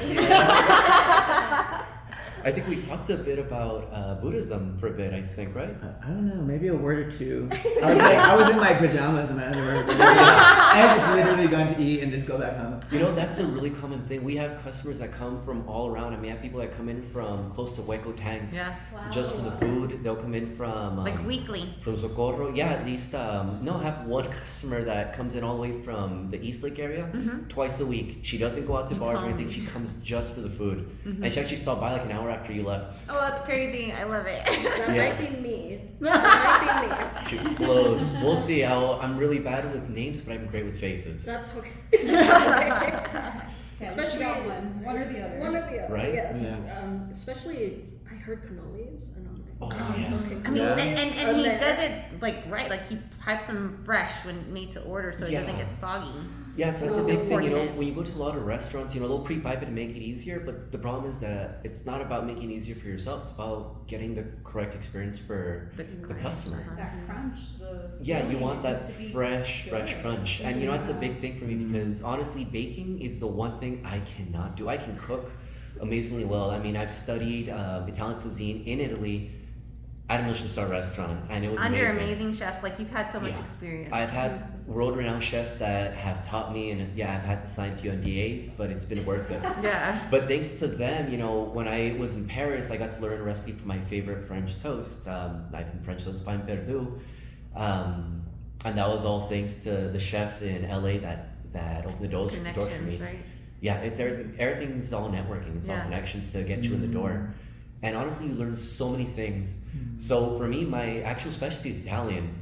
I think we talked a bit about Buddhism for a bit, I think, right? I don't know, maybe a word or two. I was in my pajamas and my underwear. I had just literally gone to eat and just go back home. You know, that's a really common thing. We have customers that come from all around. I mean, I have people that come in from close to Hueco Tanks Yeah. just for the food. They'll come in from Like weekly. from Socorro. Yeah, at least no, I have one customer that comes in all the way from the East Lake area twice a week. She doesn't go out to You bars or told anything. me. She comes just for the food, and she actually stopped by like an hour after you left. Oh, that's crazy. I love it. That Yeah. might be me. That might be me. She blows. We'll see. I'm really bad with names, but I'm great with faces. That's okay. Yeah, Especially one or the other. One or the other, Right? yes. Yeah. Especially, I heard cannolis, and I'm like, Oh, yeah. okay, I mean, Yeah. and he does it like right, like he pipes them fresh when made to order, so it Yeah. doesn't get soggy. Yeah, so that's Which a is big thing. You know, important. when you go to a lot of restaurants, you know, they'll pre-pipe it to make it easier, but the problem is that it's not about making it easier for yourself. It's about getting the correct experience for the customer. That crunch, the Yeah, you filling, want it that needs to be fresh good. crunch. And you know, that's a big thing for me because honestly, baking is the one thing I cannot do. I can cook amazingly well. I mean, I've studied Italian cuisine in Italy at a Michelin-star restaurant, and it was Under amazing. amazing chefs, like you've had so much Yeah. experience. I've had world-renowned chefs that have taught me, and yeah, I've had to sign a few NDAs, but it's been worth it. Yeah. But thanks to them, you know, when I was in Paris, I got to learn a recipe for my favorite French toast. I've been French toast pain perdu, and that was all thanks to the chef in LA that opened the door for me. Connections, right? Yeah, it's everything. Everything's all networking. It's all Yeah. connections to get you in the door. And honestly, you learn so many things. So for me, my actual specialty is Italian,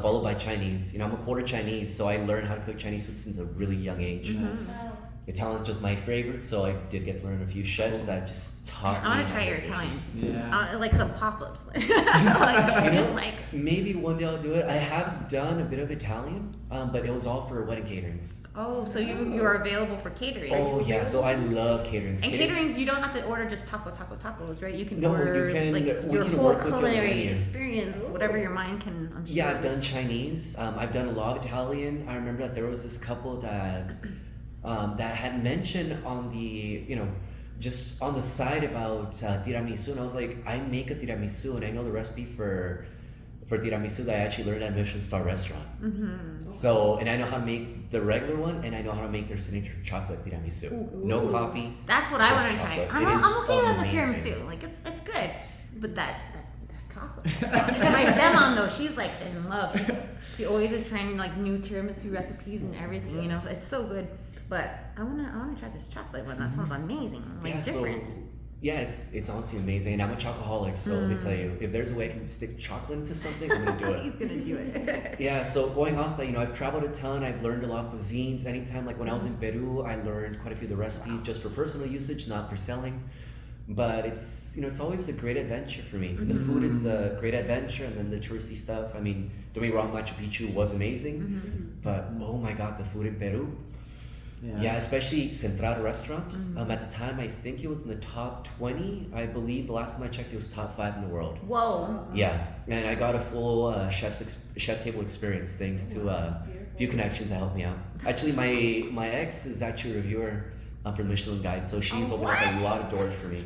followed by Chinese. You know, I'm a quarter Chinese, so I learned how to cook Chinese food since a really young age. Wow. Italian's just my favorite, so I did get to learn a few chefs that just taught me. I want to how try your make Italian. dishes. Yeah. Like some pop-ups. like, You know, just like maybe one day I'll do it. I have done a bit of Italian, but it was all for wedding caterings. so you are available for catering. Oh yeah, so I love caterings. And caterings, you don't have to order just taco tacos, right? You can No, you order can- like we your can whole work with you on the culinary menu. experience, whatever your mind can. I'm sure. Yeah, I've done Chinese. I've done a lot of Italian. I remember that there was this couple that had mentioned on the, you know, just on the side about tiramisu, and I was like, I make a tiramisu, and I know the recipe for tiramisu that I actually learned at a Michelin-star restaurant. So, and I know how to make the regular one, and I know how to make their signature chocolate tiramisu. No coffee. That's what I Just want to try. chocolate. It is I'm okay with the amazing. tiramisu. Like it's good, but that chocolate. And my stepmom though, she's like in love. She always is trying like new tiramisu recipes and everything. You know, it's so good. But I wanna try this chocolate one. That sounds amazing. Like Yeah, different. so yeah, it's honestly amazing. And I'm a chocoholic, so let me tell you, if there's a way I can stick chocolate into something, I'm gonna do it. He's gonna do it. Yeah, so going off that, you know, I've traveled a ton, I've learned a lot of cuisines. Anytime, like when I was in Peru, I learned quite a few of the recipes just for personal usage, not for selling. But it's, you know, it's always a great adventure for me. The food is the great adventure, and then the touristy stuff. I mean, don't get me wrong, Machu Picchu was amazing, but oh my God, the food in Peru. Yeah, especially Central restaurant. At the time, I think it was in the top 20. I believe the last time I checked, it was top 5 in the world. Whoa. Yeah, and I got a full chef table experience thanks to a few connections that helped me out. Actually, my ex is actually a reviewer for the Michelin Guide. So she's opened up a lot of doors for me.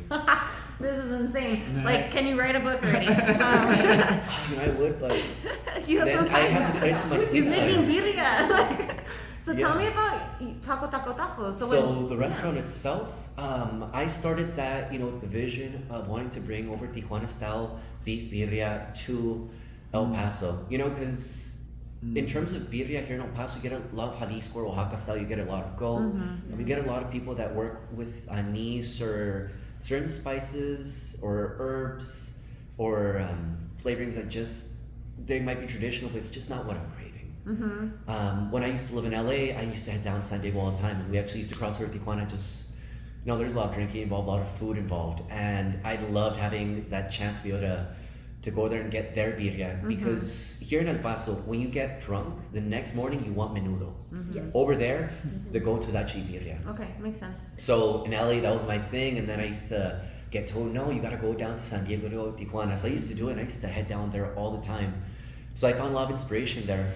This is insane. Nice. Like, can you write a book already? I would, but He's then so I have to put it to my He's sleep making time. birria. So tell Yeah. me about Tako Tako Taco. So the restaurant itself, I started that, with the vision of wanting to bring over Tijuana style beef birria to El Paso. Because in terms of birria here in El Paso, you get a lot of Jalisco or Oaxaca style. You get a lot of goat. And we get a lot of people that work with anise or certain spices or herbs or flavorings that they might be traditional, but it's just not what I'm craving. When I used to live in LA, I used to head down to San Diego all the time, and we actually used to cross over Tijuana. There's a lot of drinking involved, a lot of food involved, and I loved having that chance to be able to go there and get their birria, because here in El Paso, when you get drunk, the next morning you want menudo. Yes. Over there, the go-to is actually birria. Okay, makes sense. So in LA, that was my thing, and then I used to get told, no, you gotta go down to San Diego to go to Tijuana. So I used to do it, and I used to head down there all the time. So I found a lot of inspiration there.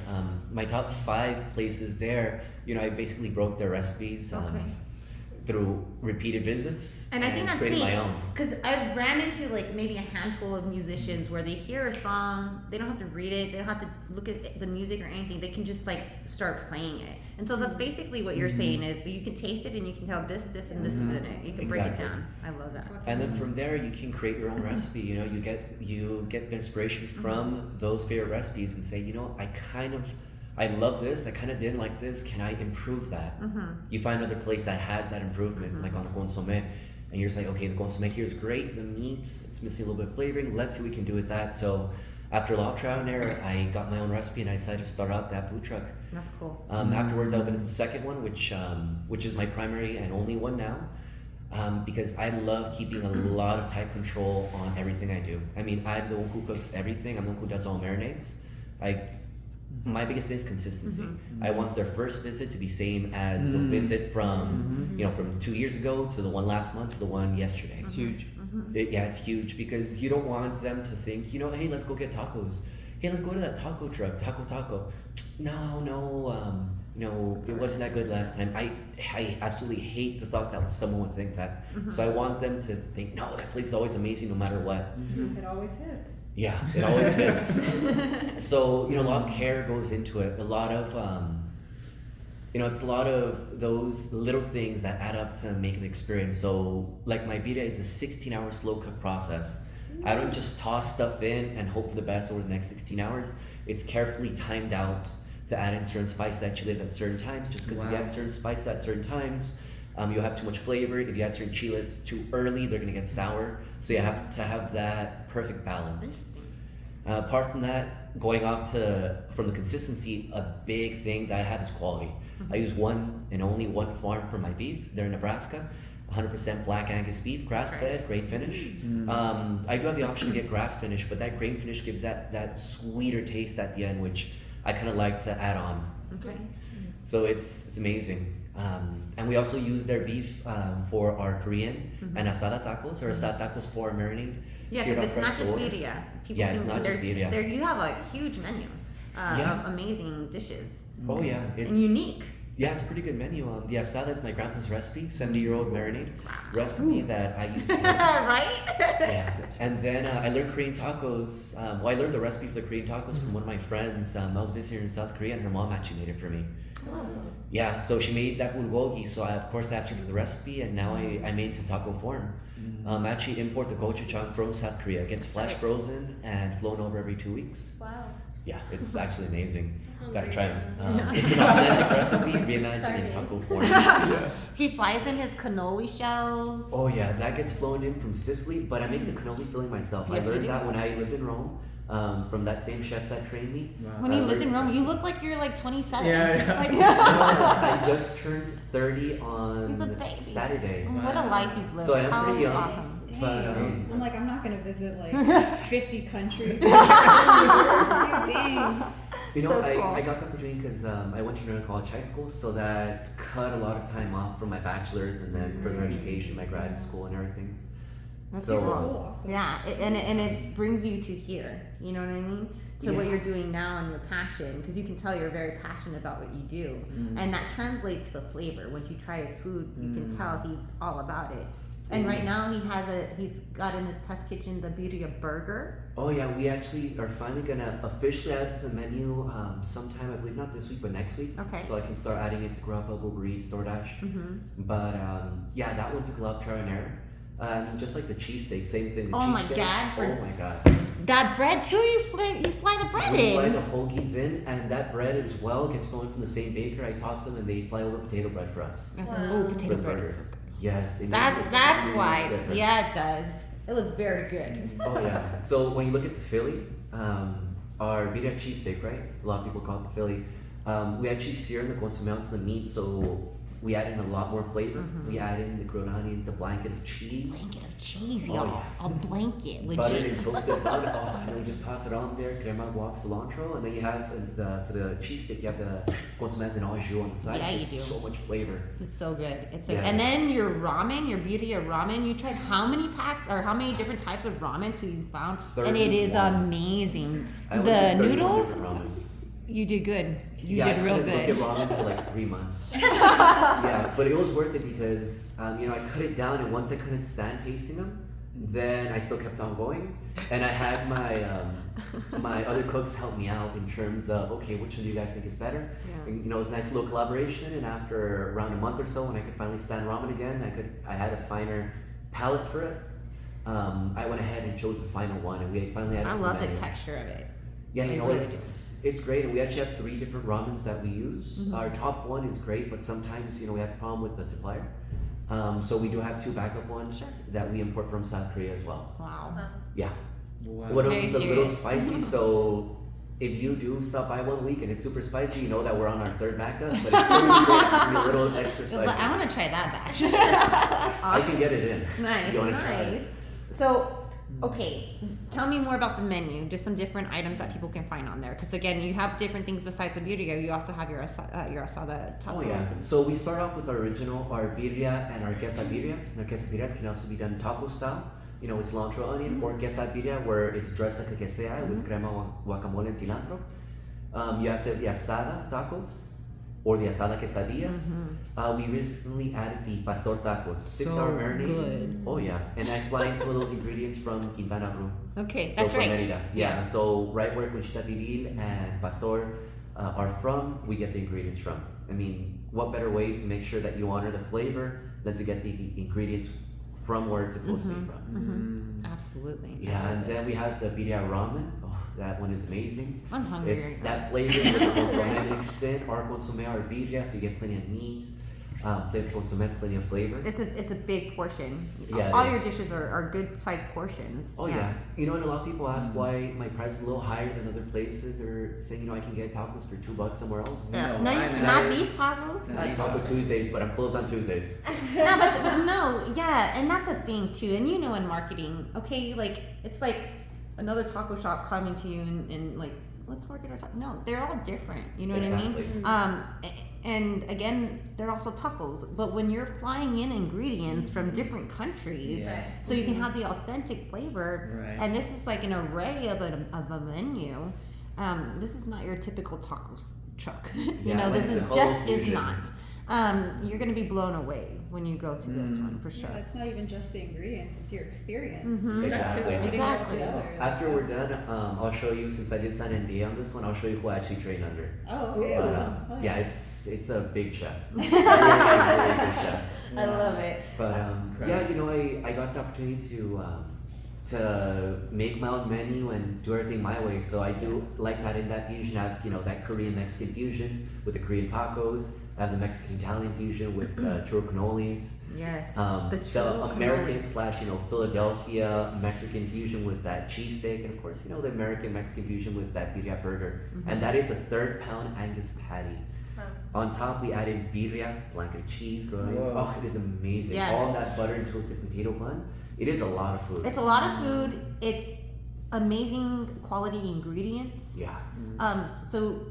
My top 5 places there, I basically broke their recipes through repeated visits And I think that's creating my neat, own. because I've ran into like maybe a handful of musicians where they hear a song, they don't have to read it, they don't have to look at the music or anything, they can just like start playing it. And so that's basically what you're saying is you can taste it and you can tell this, and this is in it. You can break it Exactly. down. I love that. And then from there, you can create your own recipe. You get the inspiration from those favorite recipes and say, I love this. I kind of didn't like this. Can I improve that? You find another place that has that improvement, like on the consomme, and you're just like, okay, the consomme here is great. The meat, it's missing a little bit of flavoring. Let's see what we can do with that. So after a lot of trial and error, I got my own recipe and I decided to start out that food truck. That's cool. Afterwards, I opened the second one, which is my primary and only one now. Because I love keeping a lot of tight control on everything I do. I mean, I'm the one who cooks everything. I'm the one who does all marinades. My biggest thing is consistency. I want their first visit to be same as the visit from, from 2 years ago to the one last month to the one yesterday. It's huge. It's huge because you don't want them to think, hey, let's go get tacos. Hey, let's go to that taco truck, Tako Tako. No, it wasn't that good last time. I absolutely hate the thought that someone would think that. So I want them to think, no, that place is always amazing no matter what. It always hits. Yeah, it always hits. So, a lot of care goes into it. A lot of, it's a lot of those little things that add up to make an experience. So, like my birria is a 16-hour slow cook process. I don't just toss stuff in and hope for the best over the next 16 hours. It's carefully timed out to add in certain spices that chiles at certain times. Just because if you add certain spices at certain times, you'll have too much flavor. If you add certain chiles too early, they're gonna get sour. So you have to have that perfect balance. Apart from that, going off from the consistency, a big thing that I have is quality. I use one and only one farm for my beef. They're in Nebraska. 100% black Angus beef, grass-fed, grain finish. I do have the option to get grass finish, but that grain finish gives that sweeter taste at the end, which I kind of like to add on. Okay. So it's amazing. And we also use their beef for our Korean and asada tacos, or asada tacos for our marinade. Yeah, seared because on it's not fresh just order. birria. Yeah, it's not just birria. You have a huge menu of amazing dishes. Oh yeah, And unique. Yeah, it's a pretty good menu. The asada is my grandpa's recipe, 70-year-old marinade recipe that I use. Right? Yeah, and then I learned Korean tacos. I learned the recipe for the Korean tacos from one of my friends. I was visiting in South Korea, and her mom actually made it for me. Oh. Yeah, so she made that bulgogi, so I of course asked her for the recipe, and now I made to taco form. I actually import the gochujang from South Korea. It gets flash frozen and flown over every 2 weeks. Wow. Yeah, it's actually amazing. Hungry Gotta try it. now. It's an authentic recipe reimagined in taco form. He flies in his cannoli shells. Oh yeah, that gets flown in from Sicily, but I make the cannoli filling myself. Yes, I you learned do. that when I lived in Rome, from that same chef that trained me. When you lived in Rome, you look like you're like 27. Yeah. Like, I just turned 30 He's a on baby. Saturday. What a life you've lived. So I am How pretty young. awesome. But, I'm like, I'm not gonna visit like 50 countries. Dang. You know, So cool. I got the opportunity because I went to Northern College High School, so that cut a lot of time off from my bachelor's and then further education, my grad school and everything. That's So, cool. Awesome. Yeah, and it brings you to here. You know what I mean? To what Yeah. you're doing now and your passion, because you can tell you're very passionate about what you do, and that translates to flavor. Once you try his food, you can tell he's all about it. And right now he's got in his test kitchen the Birria Burger. Oh yeah, we actually are finally gonna officially add it to the menu sometime, I believe not this week, but next week. Okay. So I can start adding it to Grubhub, Uber Eats, DoorDash. But yeah, that one took a lot of trial and error. Just like the cheesesteak, same thing. The Oh my cheesesteak, God, Oh my god. That bread too, you fly the bread We fly in. the hoagies in, and that bread as well gets flown from the same baker. I talked to them, and they fly over potato bread for us. That's Wow. potato For bread is burgers. so good. Yes. it That's makes a that's huge why. difference. Yeah, it does. It was very good. Oh yeah. So when you look at the Philly, our birria cheesesteak, right? A lot of people call it the Philly. We actually sear the consomme onto the meat, so we add in a lot more flavor. We add in the grilled onions, a blanket of cheese, Blanket of cheese, Oh, y'all. yeah. A blanket, butter legit. and toasted butter. Oh, and then we just toss it on there, crema, guac, cilantro, and then you have for the cheesesteak, you have the consomme and au jus on the side. Yeah, you Just do. So much flavor. It's so good. It's so Yeah. And then your ramen, your birria ramen. You tried how many packs or how many different types of ramen so you found? And it is 31. amazing. I only The did 31 noodles, different ramens. you did good. You Yeah, did real I couldn't good. look at ramen for like 3 months. Yeah, but it was worth it because I cut it down, and once I couldn't stand tasting them, then I still kept on going, and I had my other cooks help me out in terms of, okay, which one do you guys think is better? Yeah. And, it was a nice little collaboration, and after around a month or so, when I could finally stand ramen again, I had a finer palate for it. I went ahead and chose the final one, and we finally added I to love the menu. texture of it. Yeah, I you know, really it's great, and we actually have 3 different ramens that we use. Mm-hmm. Our top one is great, but sometimes, we have a problem with the supplier. So we do have 2 backup ones that we import from South Korea as well. Wow. Yeah. Wow. One of Very them's a little serious. spicy, so if you do stop by one week and it's super spicy, you know that we're on our 3rd backup, but it's still really great. It's gonna be a little extra It spicy. was like, I want to try that batch. That's I awesome. can get it in. Nice, You wanna try it? nice. So, okay, tell me more about the menu. Just some different items that people can find on there. Because again, you have different things besides the birria. You also have your asada tacos. Oh yeah. So we start off with our birria and our quesadillas. And our quesadillas can also be done taco style, with cilantro, onion, or quesadilla where it's dressed like a quesadilla with crema, guacamole, and cilantro. You have the asada tacos or the asada quesadillas. We recently added the pastor tacos, 6-hour marinade. good. Oh yeah, and I flying some of those ingredients from Quintana Roo. Okay, So that's from right. Merida. Yeah. Yes. So right where Conchita Pibil and Pastor are from, we get the ingredients from. I mean, what better way to make sure that you honor the flavor than to get the ingredients from where it's supposed to be from? Absolutely. I Yeah, love and then this. we have the birria ramen. Oh, that one is amazing. I'm hungry. It's right now. that flavor with the consomme mixed in. Our consomme, our birria, so you get plenty of meat, plenty of consomme, plenty of flavor. It's a big portion. Yeah, it All is. your dishes are good sized portions. Oh yeah. And a lot of people ask why my price is a little higher than other places. They're saying, I can get tacos for $2 somewhere else. Yeah. No, No, you I know. not these tacos. No. Not Taco Tuesdays, but I'm closed on Tuesdays. No, but no, yeah, and that's a thing too. And in marketing, okay, like it's like another taco shop coming to you and like, let's market our taco. No, they're all different. You know what I Exactly. mean? And again, they're also tacos. But when you're flying in ingredients from different countries, Yeah. so you can have the authentic flavor, Right. and this is like an array of a menu. This is not your typical tacos truck. Yeah, This it's is a whole just is fusion. not. You're gonna be blown away when you go to this one for sure. Yeah, it's not even just the ingredients; it's your experience. Mhm. Exactly. Putting it all Exactly. together. After we're That's- done, I'll show you, since I did sign an NDA on this one, I'll show you who I actually trained under. Oh, okay, But, awesome. Oh, yeah, it's a big chef. Really big chef. I love it. But I got the opportunity to make my own menu and do everything my way. So I do like to add in that fusion. I have that Korean Mexican fusion with the Korean tacos. I have the Mexican Italian fusion with churro cannolis. Yes. The churro American cannoli. / Philadelphia Mexican fusion with that cheesesteak, and of course the American Mexican fusion with that birria burger. And that is a 3rd pound Angus patty. On top, we added birria, blanket of cheese, grilled onions. Whoa. Oh, it is amazing. Yes. All that butter and toasted potato bun. It is a lot of food. It's a lot of food. It's amazing quality ingredients. Yeah. So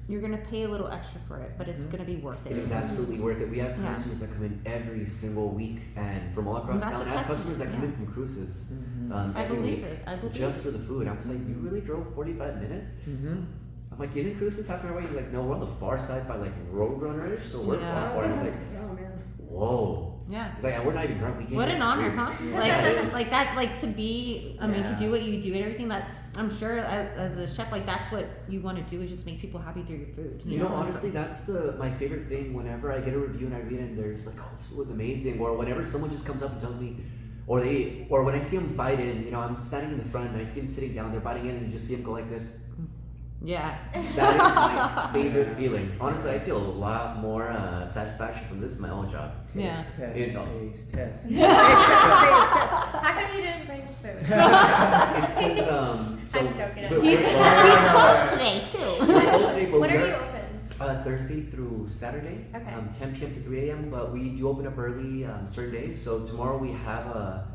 you're gonna pay a little extra for it, but it's gonna be worth It it. is absolutely worth it. We have Yeah. customers that come in every single week, and from all across That's town. a I have testament, customers that come yeah. in from cruises. I every believe week it. I believe just it. for the food. I was like, you really drove 45 minutes? I'm like, isn't cruises half an hour away? You're like, no, we're on the far side by like Roadrunner-ish, so we're Yeah. far. It's like, Oh man. whoa. Yeah. It's like, and we're not even drunk. We came What here an for honor, free. huh? Yeah, it is. Like that, like to be. I mean, to Yeah. do what you do and everything. That I'm sure as a chef, like that's what you want to do is just make people happy through your food. You know, honestly, that's my favorite thing. Whenever I get a review and I read it, and there's like, "Oh, this food was amazing," or whenever someone just comes up and tells me, or when I see them bite in, you know, I'm standing in the front and I see them sitting down, they're biting in, and you just see them go like this. Yeah. That is my favorite feeling. Honestly, I feel a lot more satisfaction from this in my own job. Yeah. Taste test. How come you didn't bring food? It's because so I'm joking. we're- He's we're- closed today too. we're closed today, but When we are are- you open? Thursday through Saturday, Okay. 10 p.m. to 3 a.m. But we do open up early certain days. So tomorrow we have a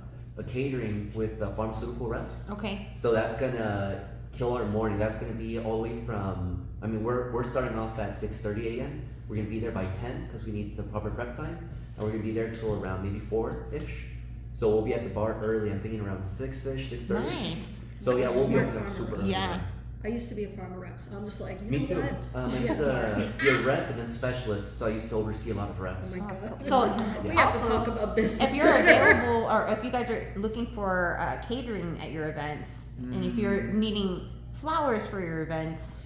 catering with the pharmaceutical rep. Okay. So that's gonna kill our morning. That's gonna be all the way from. I mean, we're starting off at 6:30 a.m. We're gonna be there by 10 because we need the proper prep time, and we're gonna be there till around maybe 4-ish. So we'll be at the bar early. I'm thinking around 6-ish, 6:30. Nice. So yeah, That's a we'll be smart open up farmer. super early. Yeah. I used to be a farmer rep, so I'm just like, you Me know too. what? I used to be a rep and then specialist, so I used to oversee a lot of reps. Oh my Oh, that's god. cool. So, we have to also, talk about business. If you're available, or if you guys are looking for catering at your events, and if you're needing flowers for your events,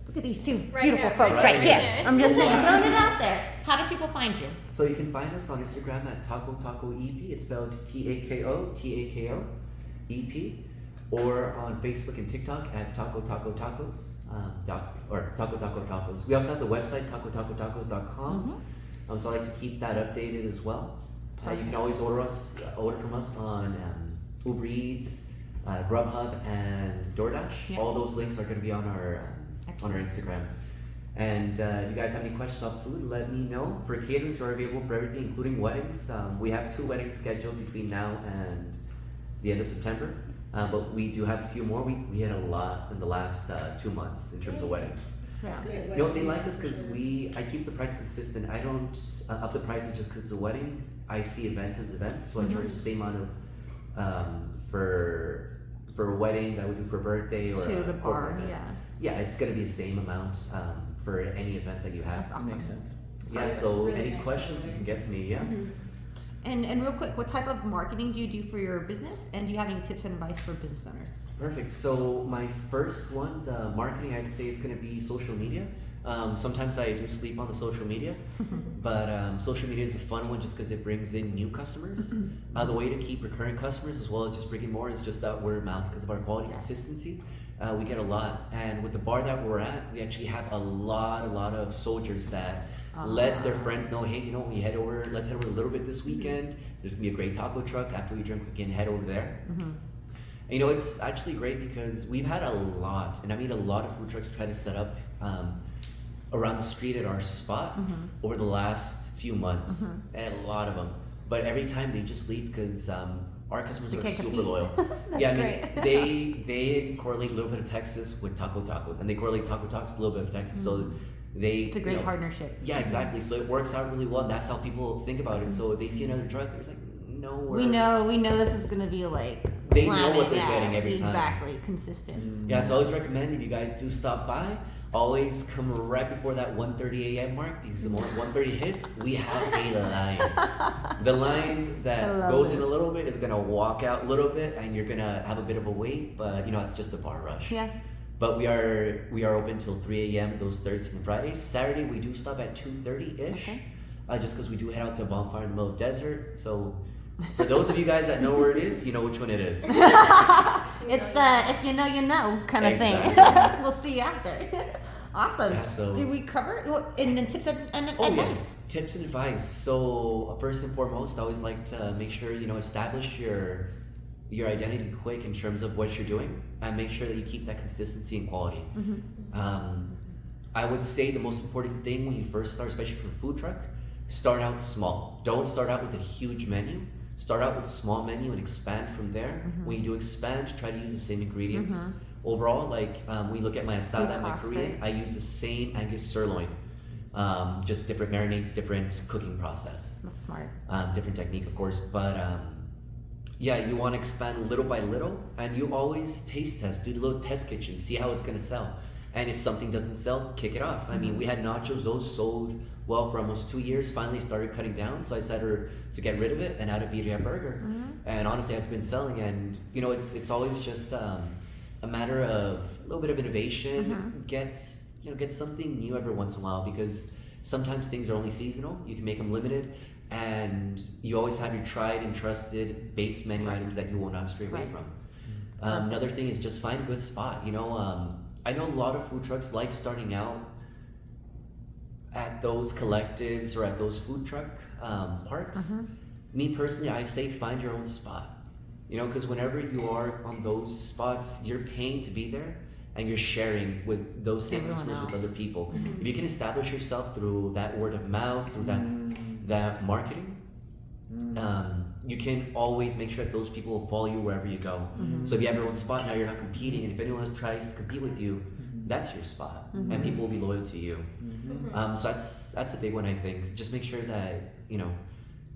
look at these two Right beautiful here, folks right right here. here. I'm just saying, throwing it out there. How do people find you? So you can find us on Instagram at Tako Tako EP. It's spelled Tako EP, or on Facebook and TikTok at Tako Tako Tacos, or Tako Tako Tacos. We also have the website takotacotacos.com. So I like to keep that updated as well. You can always order from us on Uber Eats, Grubhub, and DoorDash. Yeah. All those links are going to be on our Excellent. Instagram. And if you guys have any questions about food, let me know. For caterings, we're available for everything, including weddings. We have 2 weddings scheduled between now and the end of September. But we do have a few more. We had a lot in the last 2 months in terms of weddings. Yeah. You know, they like us because I keep the price consistent. I don't up the prices just because it's a wedding. I see events as events, so I charge the same amount of for a wedding that I would do for a birthday or To a the corporate bar, event. yeah. Yeah, it's gonna be the same amount for any event that you have. That's awesome. Makes sense. Yeah. So Really any nice questions you can get to me. Yeah. And real quick, what type of marketing do you do for your business? And do you have any tips and advice for business owners? Perfect. So my first one, the marketing, I'd say it's going to be social media. Sometimes I do sleep on the social media, but social media is a fun one just because it brings in new customers. The way to keep recurring customers as well as just bringing more is just that word of mouth because of our quality consistency. We get a lot, and with the bar that we're at, we actually have a lot of soldiers that let their friends know, hey, you know, let's head over a little bit this weekend. There's gonna be a great taco truck. After we drink, we can head over there. And, you know, it's actually great because we've had a lot, and I mean a lot of food trucks try to set up around the street at our spot over the last few months, and a lot of them. But every time they just leave because our customers They are can't super compete. loyal. That's yeah, I great. mean, they correlate a little bit of Texas with taco tacos, and they correlate taco tacos a little bit of Texas. So It's a you great know, partnership. Yeah, exactly. So it works out really well, and that's how people think about it. So if they see another truck, they're just like, no, We know this is gonna be like They know slamming, what they're getting every time. Exactly, consistent. Yeah, so I always recommend if you guys do stop by, always come right before that 1:30 a.m. mark because the moment 1:30 hits, we have a line. The line that I love goes in a this. little bit is gonna walk out a little bit, and you're gonna have a bit of a wait, but you know it's just a bar rush. Yeah. But we are open till 3 a.m. those Thursdays and Fridays. Saturday we do stop at 2:30-ish. Okay. Just because we do head out to a bonfire in the middle of the desert. So for those of you guys that know where it is, you know which one it is. It's if you know kind of Exactly. thing. We'll see you out there. Awesome. Yeah, so- Did we cover and then tips and Oh advice? yes, tips and advice. So first and foremost, I always like to make sure establish your identity quick in terms of what you're doing, and make sure that you keep that consistency and quality. I would say the most important thing when you first start, especially for a food truck, start out small. Don't start out with a huge menu. Start out with a small menu and expand from there. When you do expand, try to use the same ingredients. overall, like we look at my asada and my cost, Korean, right? I use the same Angus sirloin, just different marinades, different cooking process, That's smart. different technique, of course. But yeah, you want to expand little by little, and you always taste test, do a little test kitchen, see how it's gonna sell. And if something doesn't sell, kick it off. I mean, we had nachos; those sold well for almost 2 years. Finally, started cutting down, so I decided to get rid of it and add a birria burger. And honestly, it's been selling. And you know, it's always just a matter of a little bit of innovation. Get something new every once in a while, because sometimes things are only seasonal. You can make them limited, and you always have your tried and trusted base menu items that you will not stray away from. Another thing is just find a good spot. You know, I know a lot of food trucks like starting out at those collectives or at those food truck parks. Me personally, I say find your own spot. You know, because whenever you are on those spots, you're paying to be there, and you're sharing with those same Everyone customers with else. other people. If you can establish yourself through that word of mouth, through that marketing, you can always make sure that those people will follow you wherever you go. So if you have your own spot, now you're not competing, and if anyone tries to compete with you, that's your spot, and people will be loyal to you. So that's a big one, I think. Just make sure that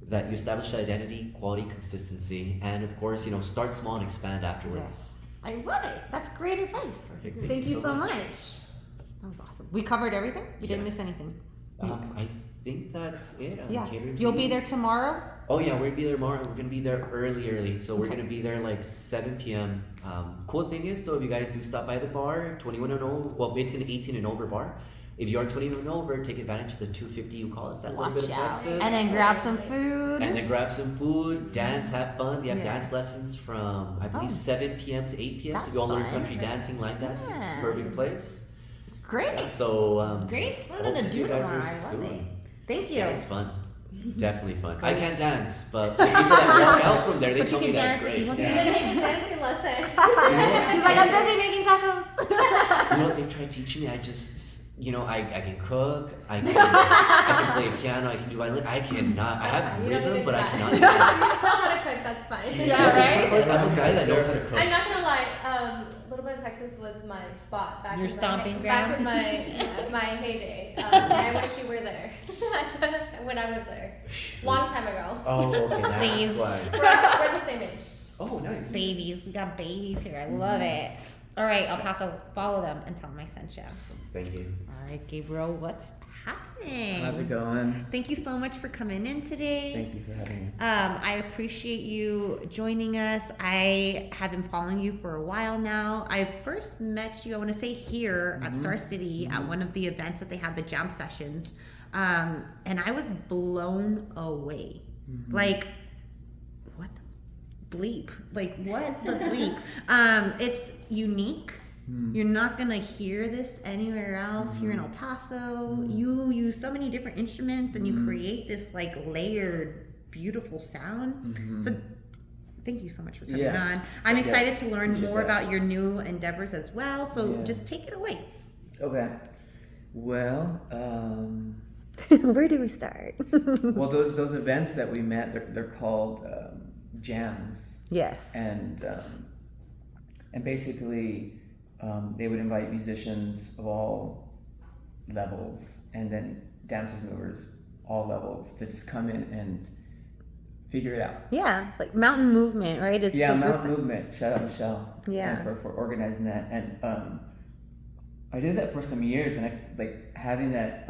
that you establish that identity, quality, consistency, and of course, start small and expand afterwards. Yes. I love it. That's great advice. Perfect. Thank you so much. That was awesome. We covered everything? We didn't miss anything. I think that's it. Yeah. Catering You'll be fee. there tomorrow? Oh yeah, we're gonna be there tomorrow. We're gonna be there early. So we're gonna be there like 7 p.m. Cool thing is, so if you guys do stop by the bar, 21 and over, well, it's an 18 and over bar. If you are 21 and over, take advantage of the 250 you call it. It's that little bit Watch of out. Texas. And then grab some food. And then grab some food, dance, have fun. They have Yes. dance lessons from, I believe, Oh. 7 p.m. to 8 p.m. So That's if you all learn fun. country dancing, line dancing, Yeah. perfect place. Great. So, Great something hope to see do you guys tomorrow. there I love soon. it. Thank you. Yeah, it's fun. Definitely fun. I Great. can't dance, but the people that walk out from there, they But you tell me can that's dance if you great. want to. You're gonna take a dancing lesson. He's like, I'm busy making tacos. You know what they've tried teaching me? I just, I can cook, I can play piano, I can do violin. I cannot. I have You don't need rhythm, to but do I that. cannot You dance. know how to cook, that's fine. Yeah, right? Of course, I'm a guy that knows how to cook. I'm not gonna lie, a little bit of Texas was my spot back Your in stomping back grounds? in my heyday. I wish you were there when I was there. Long time ago. Oh, okay. That's Please. why. We're the same age. Oh, nice. Babies. We got babies here. I love it. All right, El Paso, follow them and tell them I sent you. Thank you. All right, Gabriel, what's happening? How's it going? Thank you so much for coming in today. Thank you for having me. I appreciate you joining us. I have been following you for a while now. I first met you, I want to say here at Star City at one of the events that they had, the jam sessions. And I was blown away. Like, what the bleep? Like, what the bleep? It's unique. You're not gonna hear this anywhere else here in El Paso. You use so many different instruments and you create this like layered, beautiful sound. So thank you so much for coming on. I'm excited to learn Appreciate more that. about your new endeavors as well. So Yeah. just take it away. Okay. Well, Where do we start? well, those events that we met, they're called jams, Yes. and basically they would invite musicians of all levels, and then dancers, movers, all levels, to just come in and figure it out. Yeah, like Mountain Movement, right? Is Yeah, the group Mountain Movement. Shout out Michelle. Yeah. For organizing that, and I did that for some years, and I like having that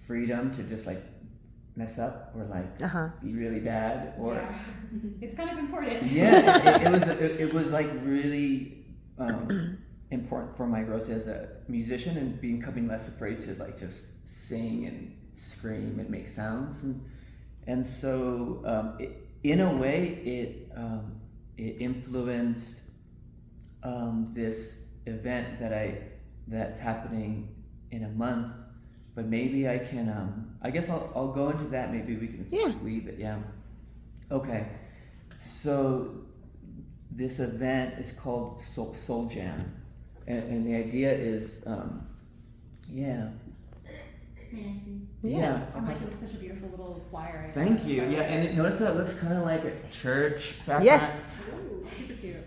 freedom to just like mess up or like be really bad or Yeah. It's kind of important. it was like really important for my growth as a musician and becoming less afraid to like just sing and scream and make sounds, and so in a way it influenced this event that's happening in a month. But maybe I can, I guess I'll go into that. Maybe we can just leave it. Yeah. Okay. So this event is called Soul Jam. And the idea is, May I see? Yeah. I'm like, it's such a beautiful little flyer. Thank you. Yeah, and notice that it looks kind of like a church background. Yes. Ooh, super cute.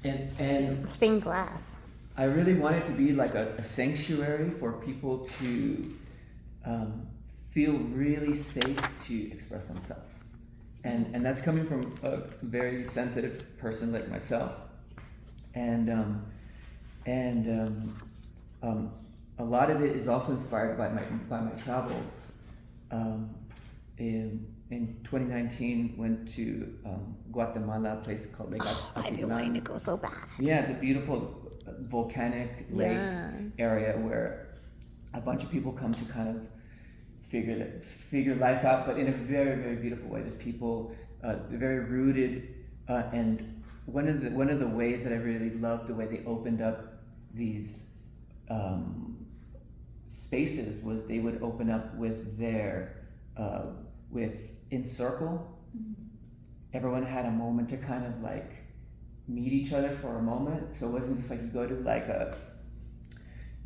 And Stained glass. I really want it to be like a sanctuary for people to feel really safe to express themselves. And that's coming from a very sensitive person like myself. And a lot of it is also inspired by my travels. In 2019, went to Guatemala, a place called Lake I've been wanting to go so bad. Yeah, it's a beautiful volcanic lake area where a bunch of people come to kind of figure life out, but in a very, very beautiful way. There's people very rooted, and one of the ways that I really loved the way they opened up these spaces was they would open up with their in circle. Everyone had a moment to kind of like meet each other for a moment. So it wasn't just like you go to like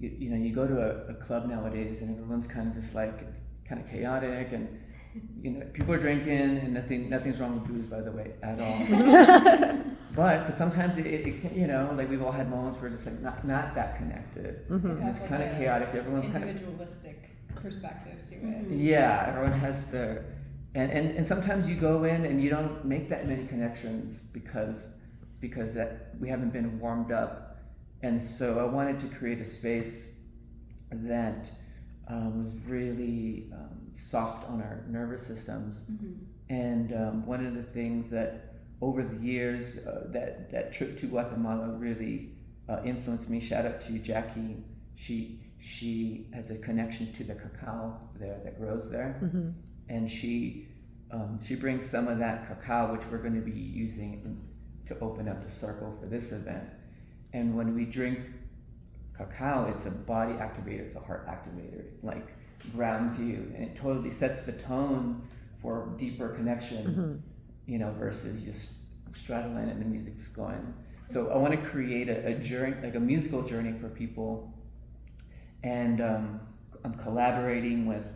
you go to a club nowadays and everyone's kind of just like it's kind of chaotic, and people are drinking, and nothing's wrong with booze, by the way, at all. but sometimes it can, like we've all had moments where it's just like not that connected. And it's kind of chaotic. Everyone's kind of individualistic perspective to it. Yeah, everyone has their and sometimes you go in and you don't make that many connections because that we haven't been warmed up. And so I wanted to create a space that was really soft on our nervous systems. And one of the things that over the years that trip to Guatemala really influenced me. Shout out to Jackie. She has a connection to the cacao there that grows there, and she brings some of that cacao, which we're going to be using to open up the circle for this event. And when we drink cacao, it's a body activator, it's a heart activator. It like grounds you, and it totally sets the tone for deeper connection, versus just straddling and the music's going. So I want to create a journey, like a musical journey for people. And I'm collaborating with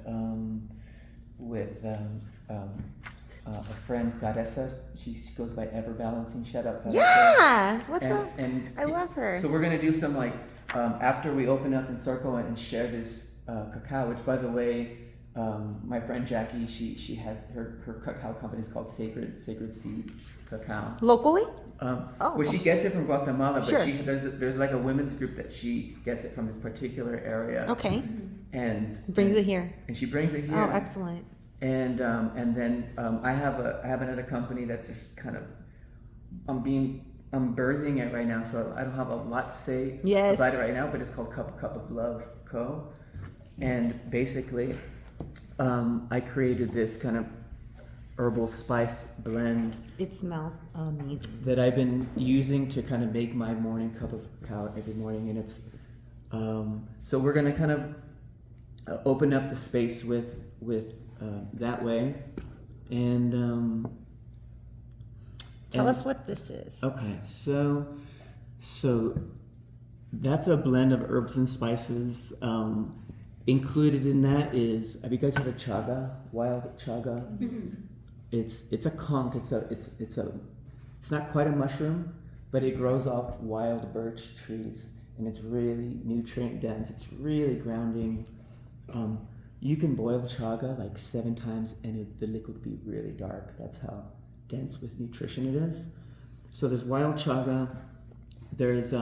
a friend, Garessa. She goes by Ever Balancing. Shout out Garessa. Yeah, what's up? And I love her. So we're gonna do some like after we open up in circle and share this cacao. Which, by the way, my friend Jackie, she has her cacao company is called Sacred Seed Cacao. Locally? Well, she gets it from Guatemala, but Sure. there's like a women's group that she gets it from this particular area. Okay. And Brings it here. And she brings it here. Oh, excellent. And then I have another company that's just kind of I'm birthing it right now, so I don't have a lot to say about it right now. But it's called Cup of Love Co. And basically, I created this kind of herbal spice blend. It smells amazing. That I've been using to kind of make my morning cup of cacao every morning, and it's so we're gonna kind of open up the space with that way, and Tell us what this is. Okay, so that's a blend of herbs and spices. Included in that is, have you guys had a chaga, wild chaga? It's a conch. It's not quite a mushroom, but it grows off wild birch trees, and it's really nutrient dense. It's really grounding. You can boil chaga like 7 times, and the liquid will be really dark. That's how dense with nutrition it is. So there's wild chaga. There's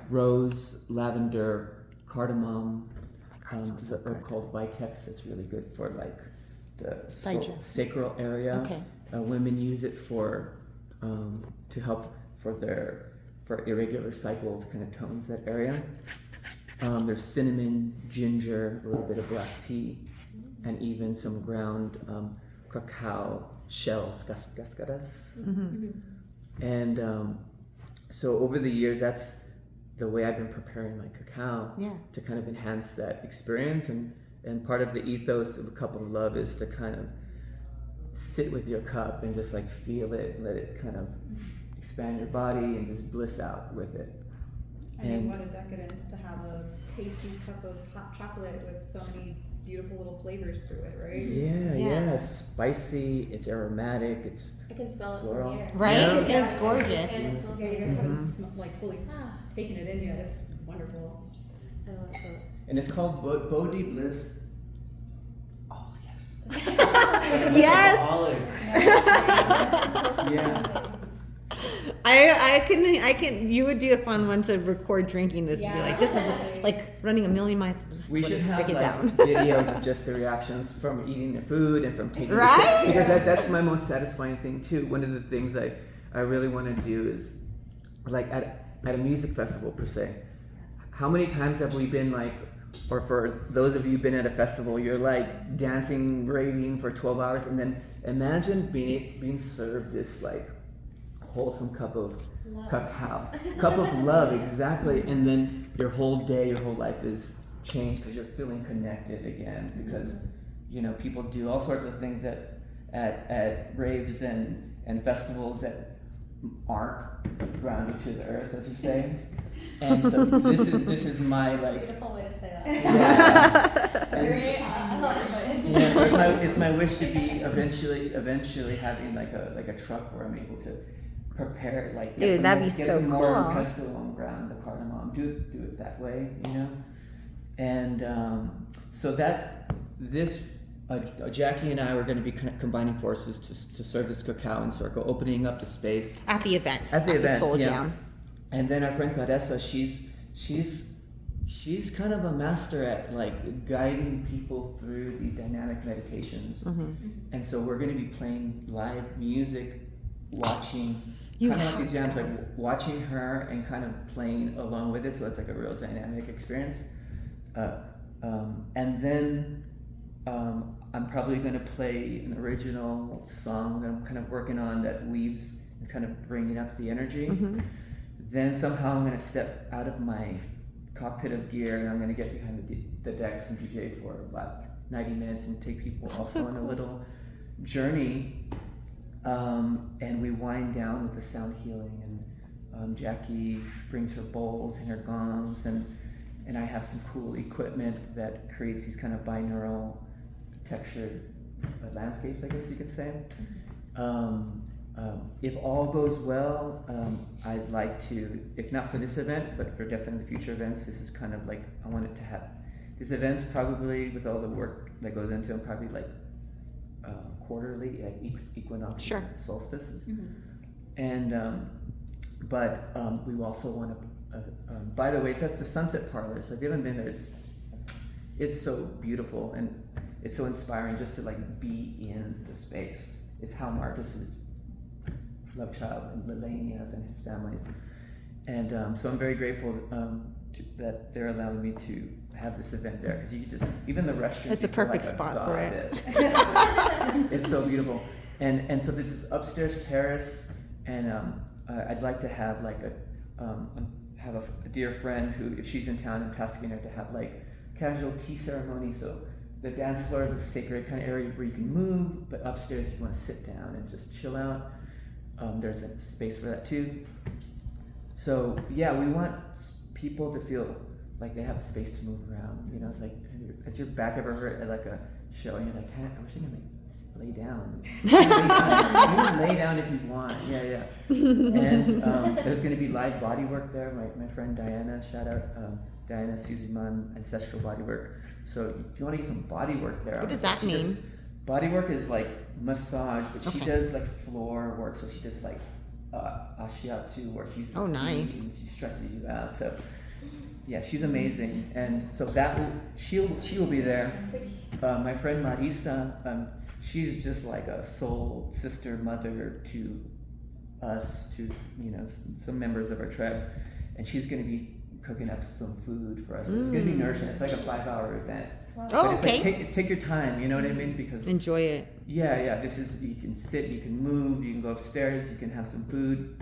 rose, lavender, cardamom. There's an herb called Vitex that's really good for like the sacral area. Okay. Women use it for to help for irregular cycles, kind of tones that area. There's cinnamon, ginger, a little bit of black tea, and even some ground cacao shells, cascaras. And so over the years, that's the way I've been preparing my cacao to kind of enhance that experience. And part of the ethos of a cup of love is to kind of sit with your cup and just like feel it, let it kind of expand your body and just bliss out with it. I mean, And what a decadence to have a tasty cup of hot chocolate with so many beautiful little flavors through it, right? Yeah. It's spicy, it's aromatic, it's I can smell it Floral. from here. Right? Yeah. It is gorgeous. And it smells Yeah, you like guys haven't like fully Ah. taken it in yet. It's wonderful. I don't want to smell it. and it's called Bohdi Bliss. Oh yes. Yes. Alcoholic. Yeah. I can. You would be a fun one to record drinking this and be Yeah. like, this is like running 1,000,000 miles. This is We what should it is. have Break it like down. videos of just the reactions from eating the food and from taking Right? the sip, because that's my most satisfying thing too. One of the things I really want to do is like at a music festival per se. How many times have we been like, or for those of you been at a festival, you're like dancing, raving for 12 hours, and then imagine being served this like wholesome cup of cacao, cup of love, exactly, and then your whole day, your whole life is changed because you're feeling connected again. Because you know people do all sorts of things at raves and festivals that aren't grounded to the earth, so to say. And so this is my like. Beautiful way to say that. Yeah. And Very, I love it. yeah, so it's my wish to be eventually having like a truck where I'm able to prepare like Dude, the that'd be get so the more cool. pesto on ground, the cardamom, do it that way, you know. And so that this Jackie and I were going to be combining forces to serve this cacao in circle, opening up the space At the events. at the event, Soul yeah. Jam. And then our friend Caressa, she's kind of a master at like guiding people through these dynamic meditations. And so we're going to be playing live music, watching You kind of like have these to jams, go. like watching her and kind of playing along with it. So it's like a real dynamic experience. And then I'm probably going to play an original song that I'm kind of working on that weaves and kind of bringing up the energy. Then somehow I'm going to step out of my cockpit of gear and I'm going to get behind the decks and DJ for about 90 minutes and take people also on a little journey. And we wind down with the sound healing, and Jackie brings her bowls and her gongs, and I have some cool equipment that creates these kind of binaural textured landscapes, I guess you could say. If all goes well, I'd like to, if not for this event, but for definitely future events, this is kind of like, I want it to have, this event's probably, with all the work that goes into it, probably like quarterly at equinox Sure. and solstices. And, but we also want to, by the way, it's at the Sunset Parlor, so if you haven't been there, it's so beautiful and it's so inspiring just to like be in the space. It's how Marcus's love child and Lelania's and his families. And so I'm very grateful that they're allowing me to have this event there, because you just, even the restroom. It's a perfect spot for it. It's so beautiful. And so this is upstairs terrace, and I'd like to have like a dear friend who, if she's in town, I'm tasking her to have like casual tea ceremony. So the dance floor is a sacred kind of area where you can move, but upstairs if you want to sit down and just chill out, there's a space for that too. So yeah, we want people to feel like they have the space to move around. You know, it's like, has your back ever hurt at like a show and you're like, I wish I could like lay down. You can lay down if you want. Yeah. And there's going to be live body work there. My friend Diana, shout out Diana Suzuman, Ancestral Bodywork. So if you want to get some body work there. What does that mean? Body work is like massage, but she Okay. does like floor work. So she does like ashiatsu, where she's Oh, nice. and she stresses you out. So yeah, she's amazing. And so she will be there. My friend Marisa, she's just like a soul sister, mother to us, to some members of our tribe, and she's going to be cooking up some food for us. It's going to be nourishing. It's like a 5-hour event. Oh, But it's okay. like take your time. You know what I mean? Because Enjoy it. yeah. This is, you can sit, you can move, you can go upstairs, you can have some food.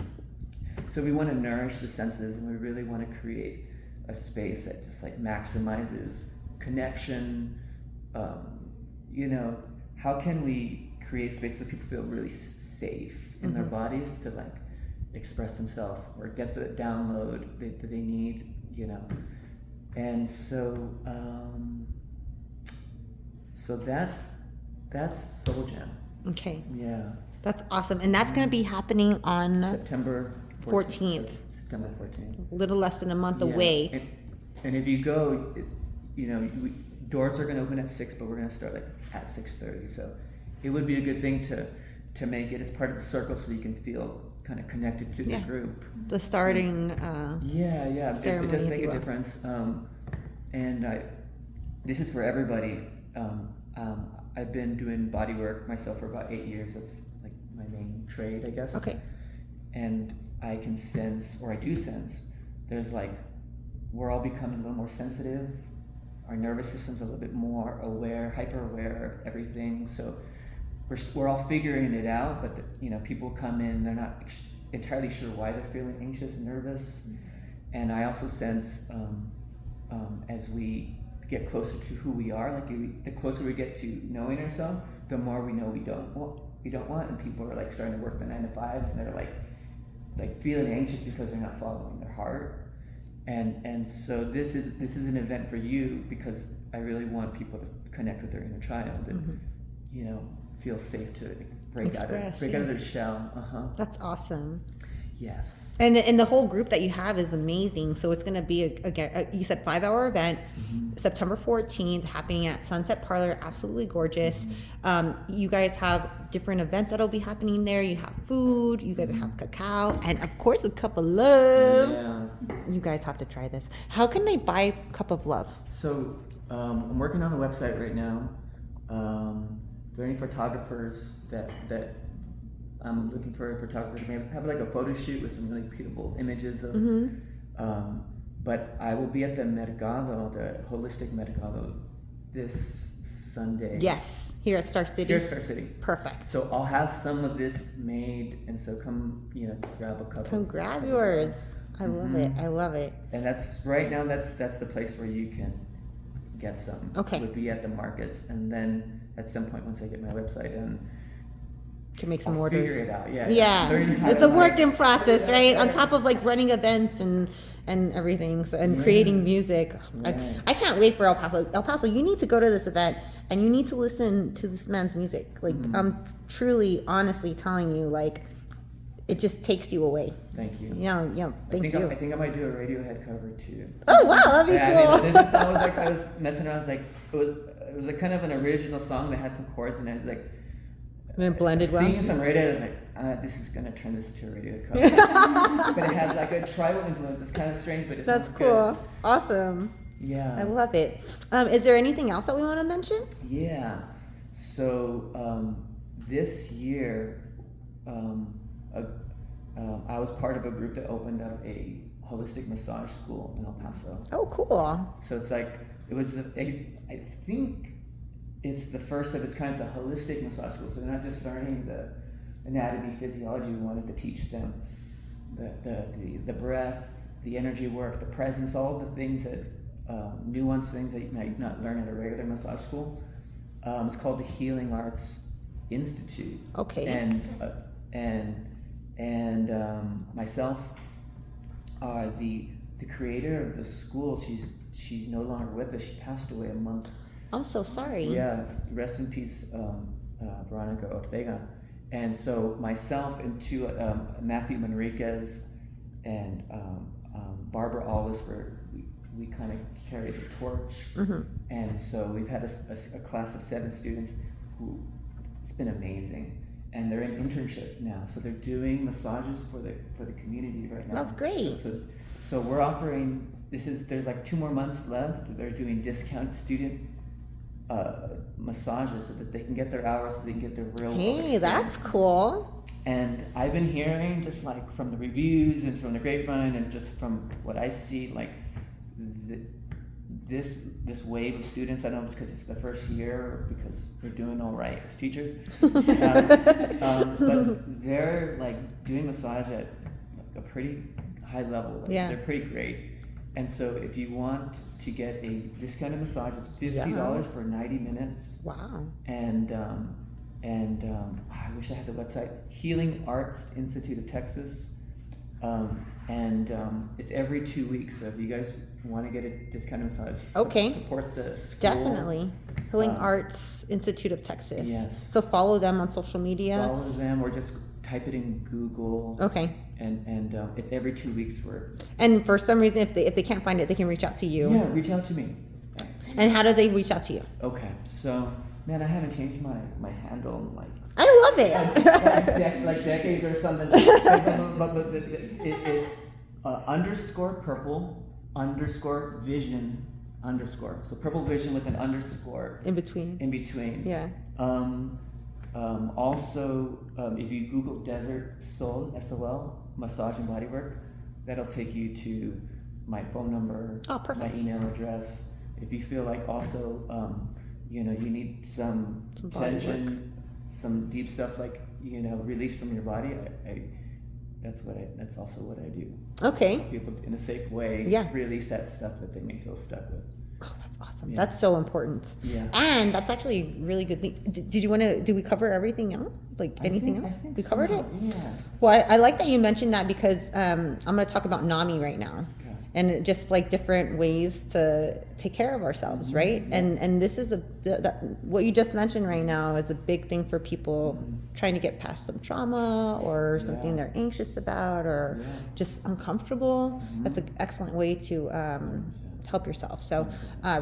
So we want to nourish the senses, and we really want to create a space that just like maximizes connection. How can we create space so people feel really safe in their bodies to like express themselves or get the download that they need, you know. And so so that's Soul Jam. Okay, Yeah. that's awesome. And that's going to be happening on September 14th. September 14th. a little less than a month Yeah. away. And if you go, you know, doors are going to open at 6, but we're going to start like at 6:30. So it would be a good thing to make it as part of the circle so you can feel kind of connected to the Yeah. group. The starting, Yeah, it ceremony, does if make you a will. difference. And this is for everybody. I've been doing body work myself for about 8 years. That's like my main trade, I guess. okay, And I can sense, or I do sense, there's like, we're all becoming a little more sensitive. Our nervous system's a little bit more aware, hyper aware of everything. So we're all figuring it out, but you know, people come in, they're not entirely sure why they're feeling anxious and nervous. And I also sense as we get closer to who we are, like the closer we get to knowing ourselves, the more we know we don't want, and people are like starting to work the 9 to 5s, and they're like feeling anxious because they're not following their heart. And so this is an event for you, because I really want people to connect with their inner child and you know, feel safe to break out Express, of yeah. their shell. that's awesome. Yes. And the whole group that you have is amazing. So it's going to be you said 5-hour event, September 14th, happening at Sunset Parlor. Absolutely gorgeous. You guys have different events that'll be happening there. You have food. You guys have cacao, and of course a cup of love. Yeah. You guys have to try this. How can they buy Cup of Love? So I'm working on the website right now. If there are any photographers that I'm looking for photographers to maybe have like a photo shoot with some really beautiful images of. But I will be at the Mercado, the holistic Mercado, this Sunday. Yes, here at Star City. Here at Star City. Perfect. So I'll have some of this made, and so come, you know, grab a couple. Come grab yours. I love it. I love it. And that's right now. That's the place where you can get some. Okay. Would be at the markets, and then at some point once I get my website done, Can make some I'll orders. figure it out. Yeah. Yeah, Learn how it's to a work in market. process, right? On top of like running events and everything, so, and creating music. Yeah. I can't wait for El Paso. El Paso, you need to go to this event and you need to listen to this man's music. Like I'm truly, honestly telling you, like it just takes you away. Thank you. Yeah, thank you. I think I might do a Radiohead cover too. Oh wow, that'd be Yeah, cool. I mean, there's this song, I was messing around. I was like, it was like kind of an original song that had some chords, and I was like, And it blended well. singing some Radiohead. I was like, this is gonna turn this into a Radiohead cover. But it has like a tribal influence. It's kind of strange, but it That's sounds cool. good. Awesome. Yeah. I love it. Is there anything else that we want to mention? Yeah. So this year, I was part of a group that opened up a holistic massage school in El Paso. Oh, cool. So it's like I think it's the first of its kind. It's a holistic massage school. So they're not just learning the anatomy, physiology. We wanted to teach them the breath, the energy work, the presence, all the things that nuanced things that you might not learn at a regular massage school. It's called the Healing Arts Institute. Okay. And myself, the creator of the school, she's no longer with us. She passed away a month. I'm so sorry. Yeah, rest in peace, Veronica Ortega. And so myself and two, Matthew Manriquez and Barbara Allis, we kind of carried the torch. And so we've had a class of 7 students who, it's been amazing. And they're in internship now, so they're doing massages for the community right now. That's great. So we're offering, there's like 2 more months left. They're doing discount student massages so that they can get their hours, so they can get their real world Hey, experience. that's cool. And I've been hearing, just like from the reviews and from the grapevine and just from what I see, like this wave of students, I don't know if it's because it's the first year or because we're doing all right as teachers, but they're like doing massage at a pretty high level. Like, Yeah. they're pretty great. And so if you want to get a discounted massage, it's $50 for 90 minutes. Wow. And I wish I had the website, Healing Arts Institute of Texas. It's every 2 weeks. So if you guys want to get a discounted massage, Okay. support the school. Definitely. Healing Arts Institute of Texas. Yes. So follow them on social media. Follow them or just type it in Google. Okay. And it's every 2 weeks And for some reason, if they can't find it, they can reach out to you. Yeah, reach out to me. And how do they reach out to you? Okay, so man, I haven't changed my handle in like I love it. like decades or something. But it's _purple_vision_. So purple vision with an underscore In between. in between. Yeah. Also, if you Google Desert Soul, SOL, massage and bodywork, that'll take you to my phone number, Oh, perfect. my email address. If you feel like also, you need some Some body tension, some deep stuff like, release from your body, that's also what I do. Okay. People in a safe way release that stuff that they may feel stuck with. Oh, that's awesome. Yeah. That's so important. Yeah. And that's actually really good. Did we cover everything else? Like anything else? We covered it? Yeah. Well, I like that you mentioned that because I'm going to talk about NAMI right now. Okay. And just like different ways to take care of ourselves, right? Yeah. And this is what you just mentioned right now is a big thing for people trying to get past some trauma or something they're anxious about or just uncomfortable. That's an excellent way to help yourself. So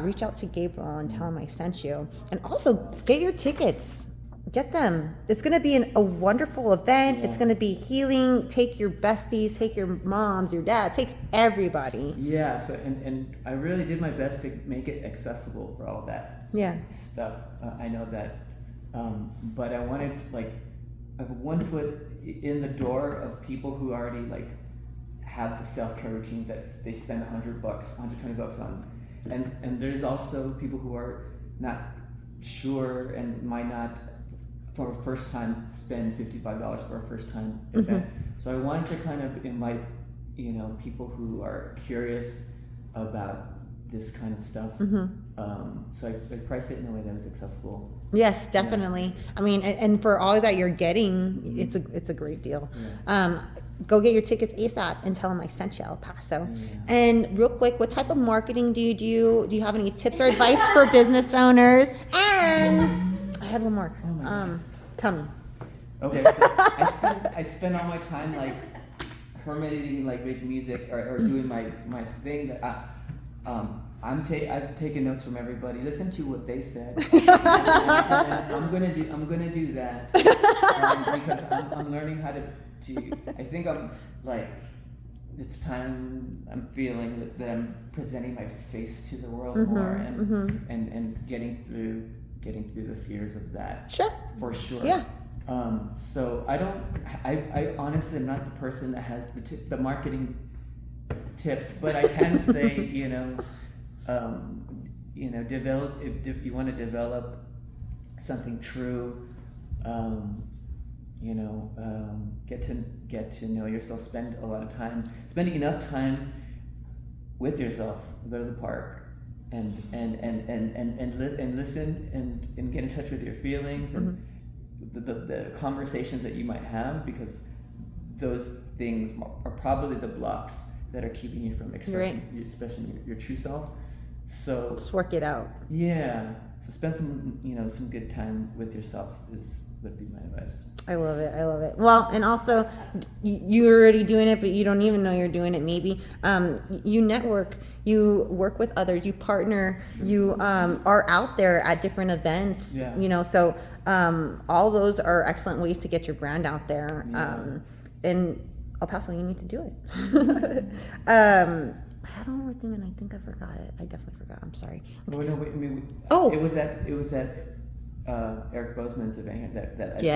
reach out to Gabriel and tell him I sent you. And also get your tickets. Get them. It's going to be a wonderful event. It's going to be healing. Take your besties, take your moms, your dads, takes everybody. Yeah, so and I really did my best to make it accessible for all that stuff. I know that, but I wanted to, I have one foot in the door of people who already have the self-care routines that they spend $100, $120 on, and there's also people who are not sure and might not for a first time spend $55 for a first time event. So I wanted to kind of invite people who are curious about this kind of stuff. So I priced it in a way that was accessible. Yes, definitely. I mean, and for all that you're getting, it's a great deal. Go get your tickets ASAP and tell them I sent you, El Paso. And real quick, what type of marketing do you do? Do you have any tips or advice for business owners? And I had one more. Tell me. Okay, so I spend all my time hermitating, making music or doing my thing that I've taken notes from everybody. Listen to what they said. and I'm gonna do that because I'm learning how to. I think I'm it's time. I'm feeling that I'm presenting my face to the world more and getting through the fears of that. Sure. For sure. Yeah. So I honestly am not the person that has the marketing tips, but I can say, develop, if you want to develop something true, get to know yourself, spending enough time with yourself, go to the park, and listen and get in touch with your feelings and the conversations that you might have, because those things are probably the blocks that are keeping you from expressing your true self. So just work it out. Yeah. So spend some good time with yourself would be my advice. I love it. Well, and also you're already doing it, but you don't even know you're doing it. Maybe you network, you work with others, you partner, you are out there at different events. So all those are excellent ways to get your brand out there. And El Paso, you need to do it. I had one more thing and I think I forgot it. I definitely forgot. I'm sorry. Oh no! It was that Eric Bozeman's event that I saw you,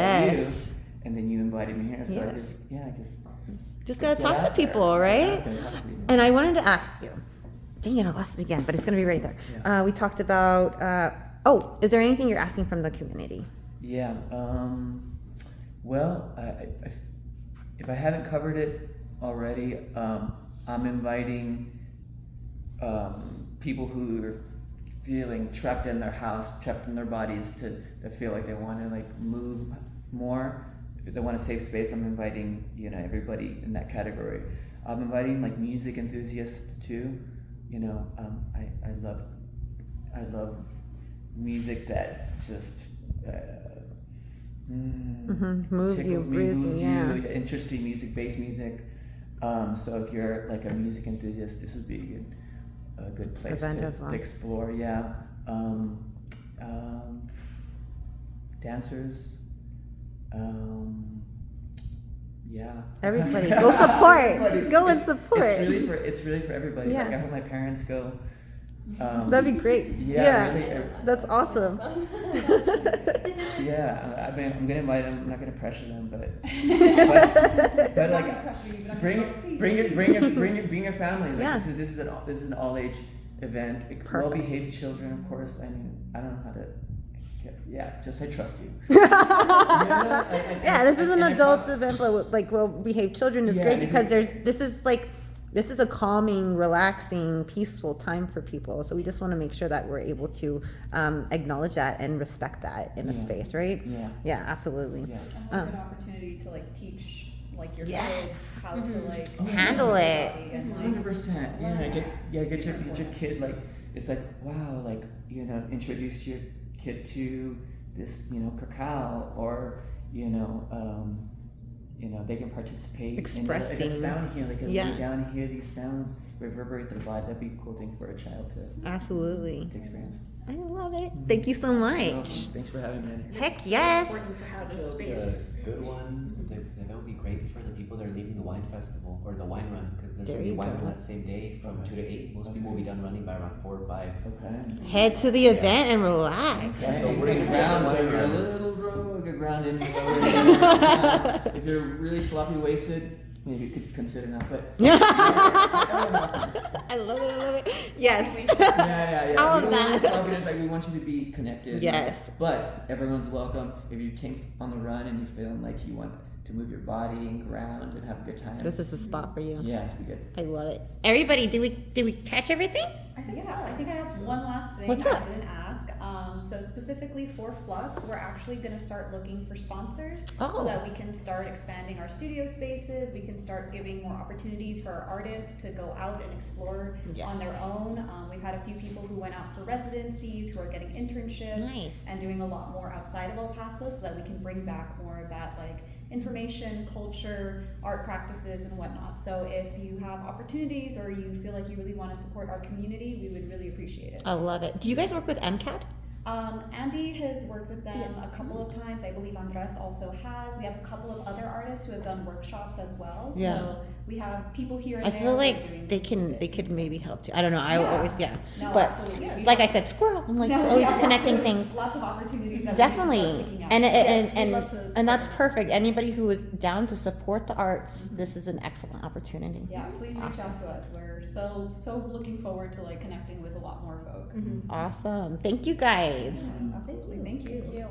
and then you invited me here. So I just gotta talk to people, right? And I wanted to ask you. Dang it! I lost it again, but it's gonna be right there. Yeah. We talked about. Is there anything you're asking from the community? Yeah. Well, if I haven't covered it already, I'm inviting people who are feeling trapped in their house, trapped in their bodies, that feel like they want to move more. if they want a safe space, I'm inviting, you know, everybody in that category. I'm inviting like music enthusiasts too. You know, I love music that just moves you, breathes you, yeah. Interesting music, bass music. So if you're like a music enthusiast, this would be a good place to explore. Yeah. Dancers. Yeah. Everybody, go support. Go and support. It's really for everybody. Yeah. Like I hope my parents go. That'd be great. Yeah. Really, that's awesome. Yeah, I mean, I'm gonna invite them. I'm not gonna pressure them, but like bring your family. Like, Yeah. This is an all age event. Well behaved children, of course. I mean, I don't know how to. Yeah, just I trust you. Yeah, this is an adults event, but like well behaved children is great because this is a calming, relaxing, peaceful time for people. So we just want to make sure that we're able to acknowledge that and respect that in a space, right? Yeah. Yeah, absolutely. Yeah. And like an opportunity to like teach like your kids how to like handle it. 100%. Get your kid like it's like wow, like you know, introduce your kid to this, you know, cacao, or you know, they can participate expressing in the sound here. They can lay down and hear these sounds reverberate through the body. That'd be a cool thing for a child to absolutely experience. I love it. Thank you so much. Thanks for having me. Heck yes. Important to have this It'll be space. a good one. That would be great for the people that are leaving the wine festival or the wine run, because there's There going to be you wine go. run that same day from 2 to 8. Most people will be done running by around 4 or 5. Okay. Head to the event and relax. So we're gonna ground, so if you're a little drunk, get grounded. If you're really sloppy wasted, maybe you could consider not, but I love it. Yes. yeah. All of We don't want that. sloppiness, like we want you to be connected. Yes. But everyone's welcome. If you came on the run and you're feeling like you want to move your body and ground and have a good time. This is the spot for you. Yeah, it's be good. I love it. Everybody, did we catch everything? I think I have one last thing What's I up? didn't ask. So specifically for Flux, we're actually going to start looking for sponsors Oh. so that we can start expanding our studio spaces. We can start giving more opportunities for our artists to go out and explore on their own. We've had a few people who went out for residencies, who are getting internships, Nice. and doing a lot more outside of El Paso, so that we can bring back more of that like information, culture, art practices, and whatnot. So if you have opportunities or you feel like you really want to support our community, we would really appreciate it. I love it. Do you guys work with MCAD? Andy has worked with them Yes. a couple of times. I believe Andres also has. We have a couple of other artists who have done workshops as well. Yeah. So we have people here and I there feel who are like doing they bits could and maybe pieces. help too. I don't know. I Yeah. always No, but absolutely. Yeah, we like I have- said, squirrel. I'm like No, always yeah, lots connecting of- things. Lots of opportunities. That Definitely, we need to start looking at. and Yes, we'd love to and that's partner. perfect. Anybody who is down to support the arts, this is an excellent opportunity. Yeah, please reach Awesome. out to us. We're so looking forward to like connecting with a lot more folk. Awesome. Thank you guys. Absolutely. Thank you.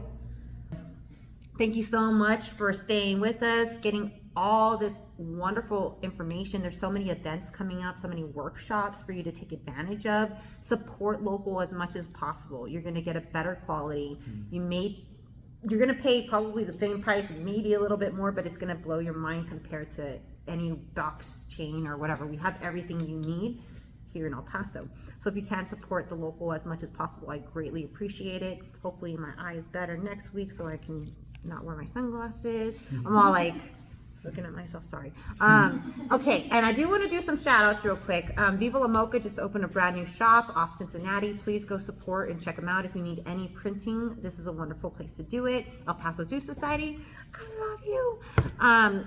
Thank you so much for staying with us, getting all this wonderful information. There's so many events coming up, so many workshops for you to take advantage of. Support local as much as possible. You're going to get a better quality. You're going to pay probably the same price, maybe a little bit more, but it's going to blow your mind compared to any box chain or whatever. We have everything you need here in El Paso. So if you can support the local as much as possible, I greatly appreciate it. Hopefully my eye is better next week so I can not wear my sunglasses. I'm all like looking at myself, sorry. Okay, and I do want to do some shout outs real quick. Viva La Mocha just opened a brand new shop off Cincinnati. Please go support and check them out if you need any printing. This is a wonderful place to do it. El Paso Zoo Society, I love you.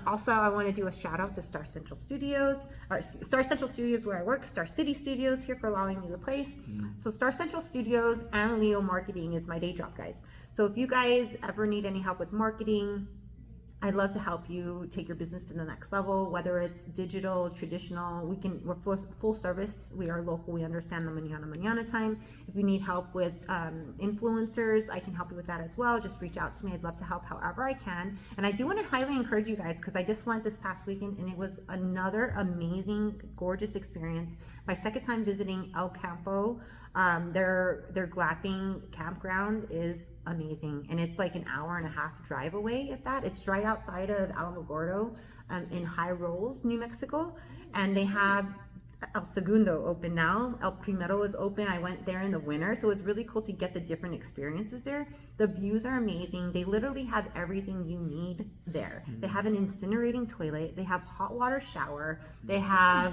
Also, I want to do a shout out to Star Central Studios, or Star Central Studios where I work, Star City Studios here for allowing me the place. So Star Central Studios and Leo Marketing is my day job, guys. So if you guys ever need any help with marketing, I'd love to help you take your business to the next level, whether it's digital, traditional. We're full service. We are local. We understand the mañana time. If you need help with influencers, I can help you with that as well. Just reach out to me. I'd love to help however I can. And I do want to highly encourage you guys, because I just went this past weekend and it was another amazing, gorgeous experience. My second time visiting El Campo. Their glamping campground is amazing, and it's like an hour and a half drive away. If that, it's right outside of Alamogordo, in High Rolls, New Mexico, and they have El Segundo open now. El Primero is open. I went there in the winter, so it was really cool to get the different experiences there. The views are amazing. They literally have everything you need there. They have an incinerating toilet. They have hot water shower. They have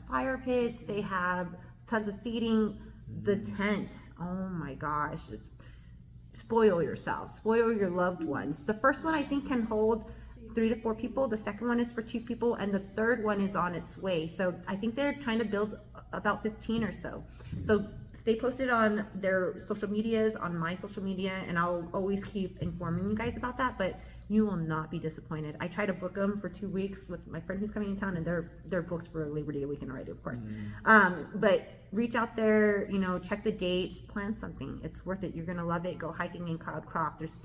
fire pits. They have tons of seating. The tent, oh my gosh, it's spoil yourself, spoil your loved ones. The first one I think can hold 3 to 4 people. The second one is for 2 people, and the third one is on its way. So I think they're trying to build about 15 or so. So stay posted on their social medias, on my social media, and I'll always keep informing you guys about that. But you will not be disappointed. I try to book them for 2 weeks with my friend who's coming in town, and they're booked for Labor Day weekend already, of course. But reach out there, you know, check the dates, plan something. It's worth it. You're gonna love it. Go hiking in Cloudcroft.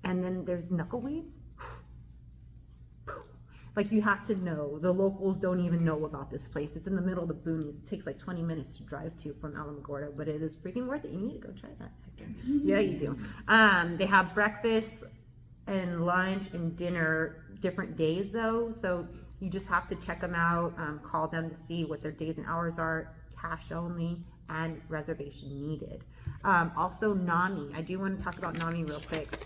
And then there's knuckleweeds. Like, you have to know. The locals don't even know about this place. It's in the middle of the boonies. It takes like 20 minutes to drive to from Alamogordo, but it is freaking worth it. You need to go try that, Hector. Yeah, you do. They have breakfast and lunch and dinner different days though, so you just have to check them out, call them to see what their days and hours are, cash only and reservation needed. Also NAMI, I do want to talk about NAMI real quick.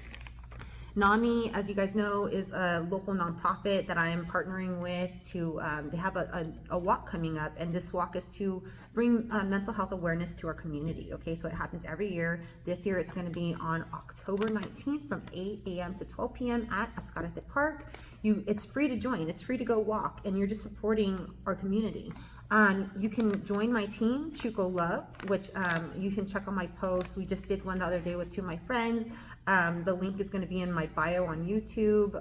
NAMI, as you guys know, is a local nonprofit that I am partnering with to, they have a walk coming up, and this walk is to bring mental health awareness to our community, okay? So it happens every year. This year it's gonna be on October 19th from 8 a.m. to 12 p.m. at Escalante Park. It's free to join, it's free to go walk, and you're just supporting our community. You can join my team, Chuco Love, which you can check on my posts. We just did one the other day with 2 of my friends. The link is going to be in my bio on YouTube,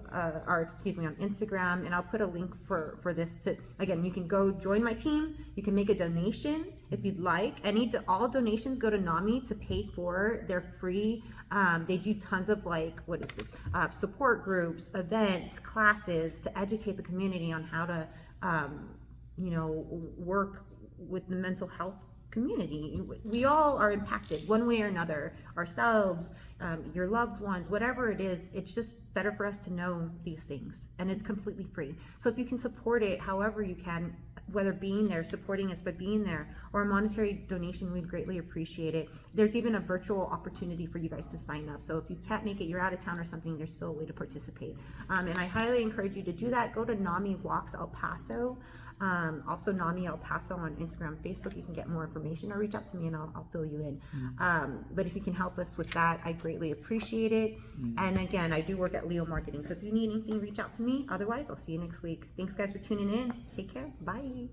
or excuse me, on Instagram, and I'll put a link for this. Again, you can go join my team. You can make a donation if you'd like. All donations go to NAMI to pay for their free. They do tons of support groups, events, classes to educate the community on how to, work with the mental health community. We all are impacted one way or another, ourselves, your loved ones, whatever it is. It's just better for us to know these things, and it's completely free. So if you can support it however you can, whether being there, supporting us by being there, or a monetary donation, we'd greatly appreciate it. There's even a virtual opportunity for you guys to sign up. So if you can't make it, you're out of town or something, there's still a way to participate. And I highly encourage you to do that. Go to NAMI Walks El Paso. Also NAMI El Paso on Instagram, Facebook. You can get more information or reach out to me and I'll fill you in. But if you can help us with that, I greatly appreciate it. And again, I do work at Leo Marketing. So if you need anything, reach out to me. Otherwise, I'll see you next week. Thanks guys for tuning in. Take care. Bye.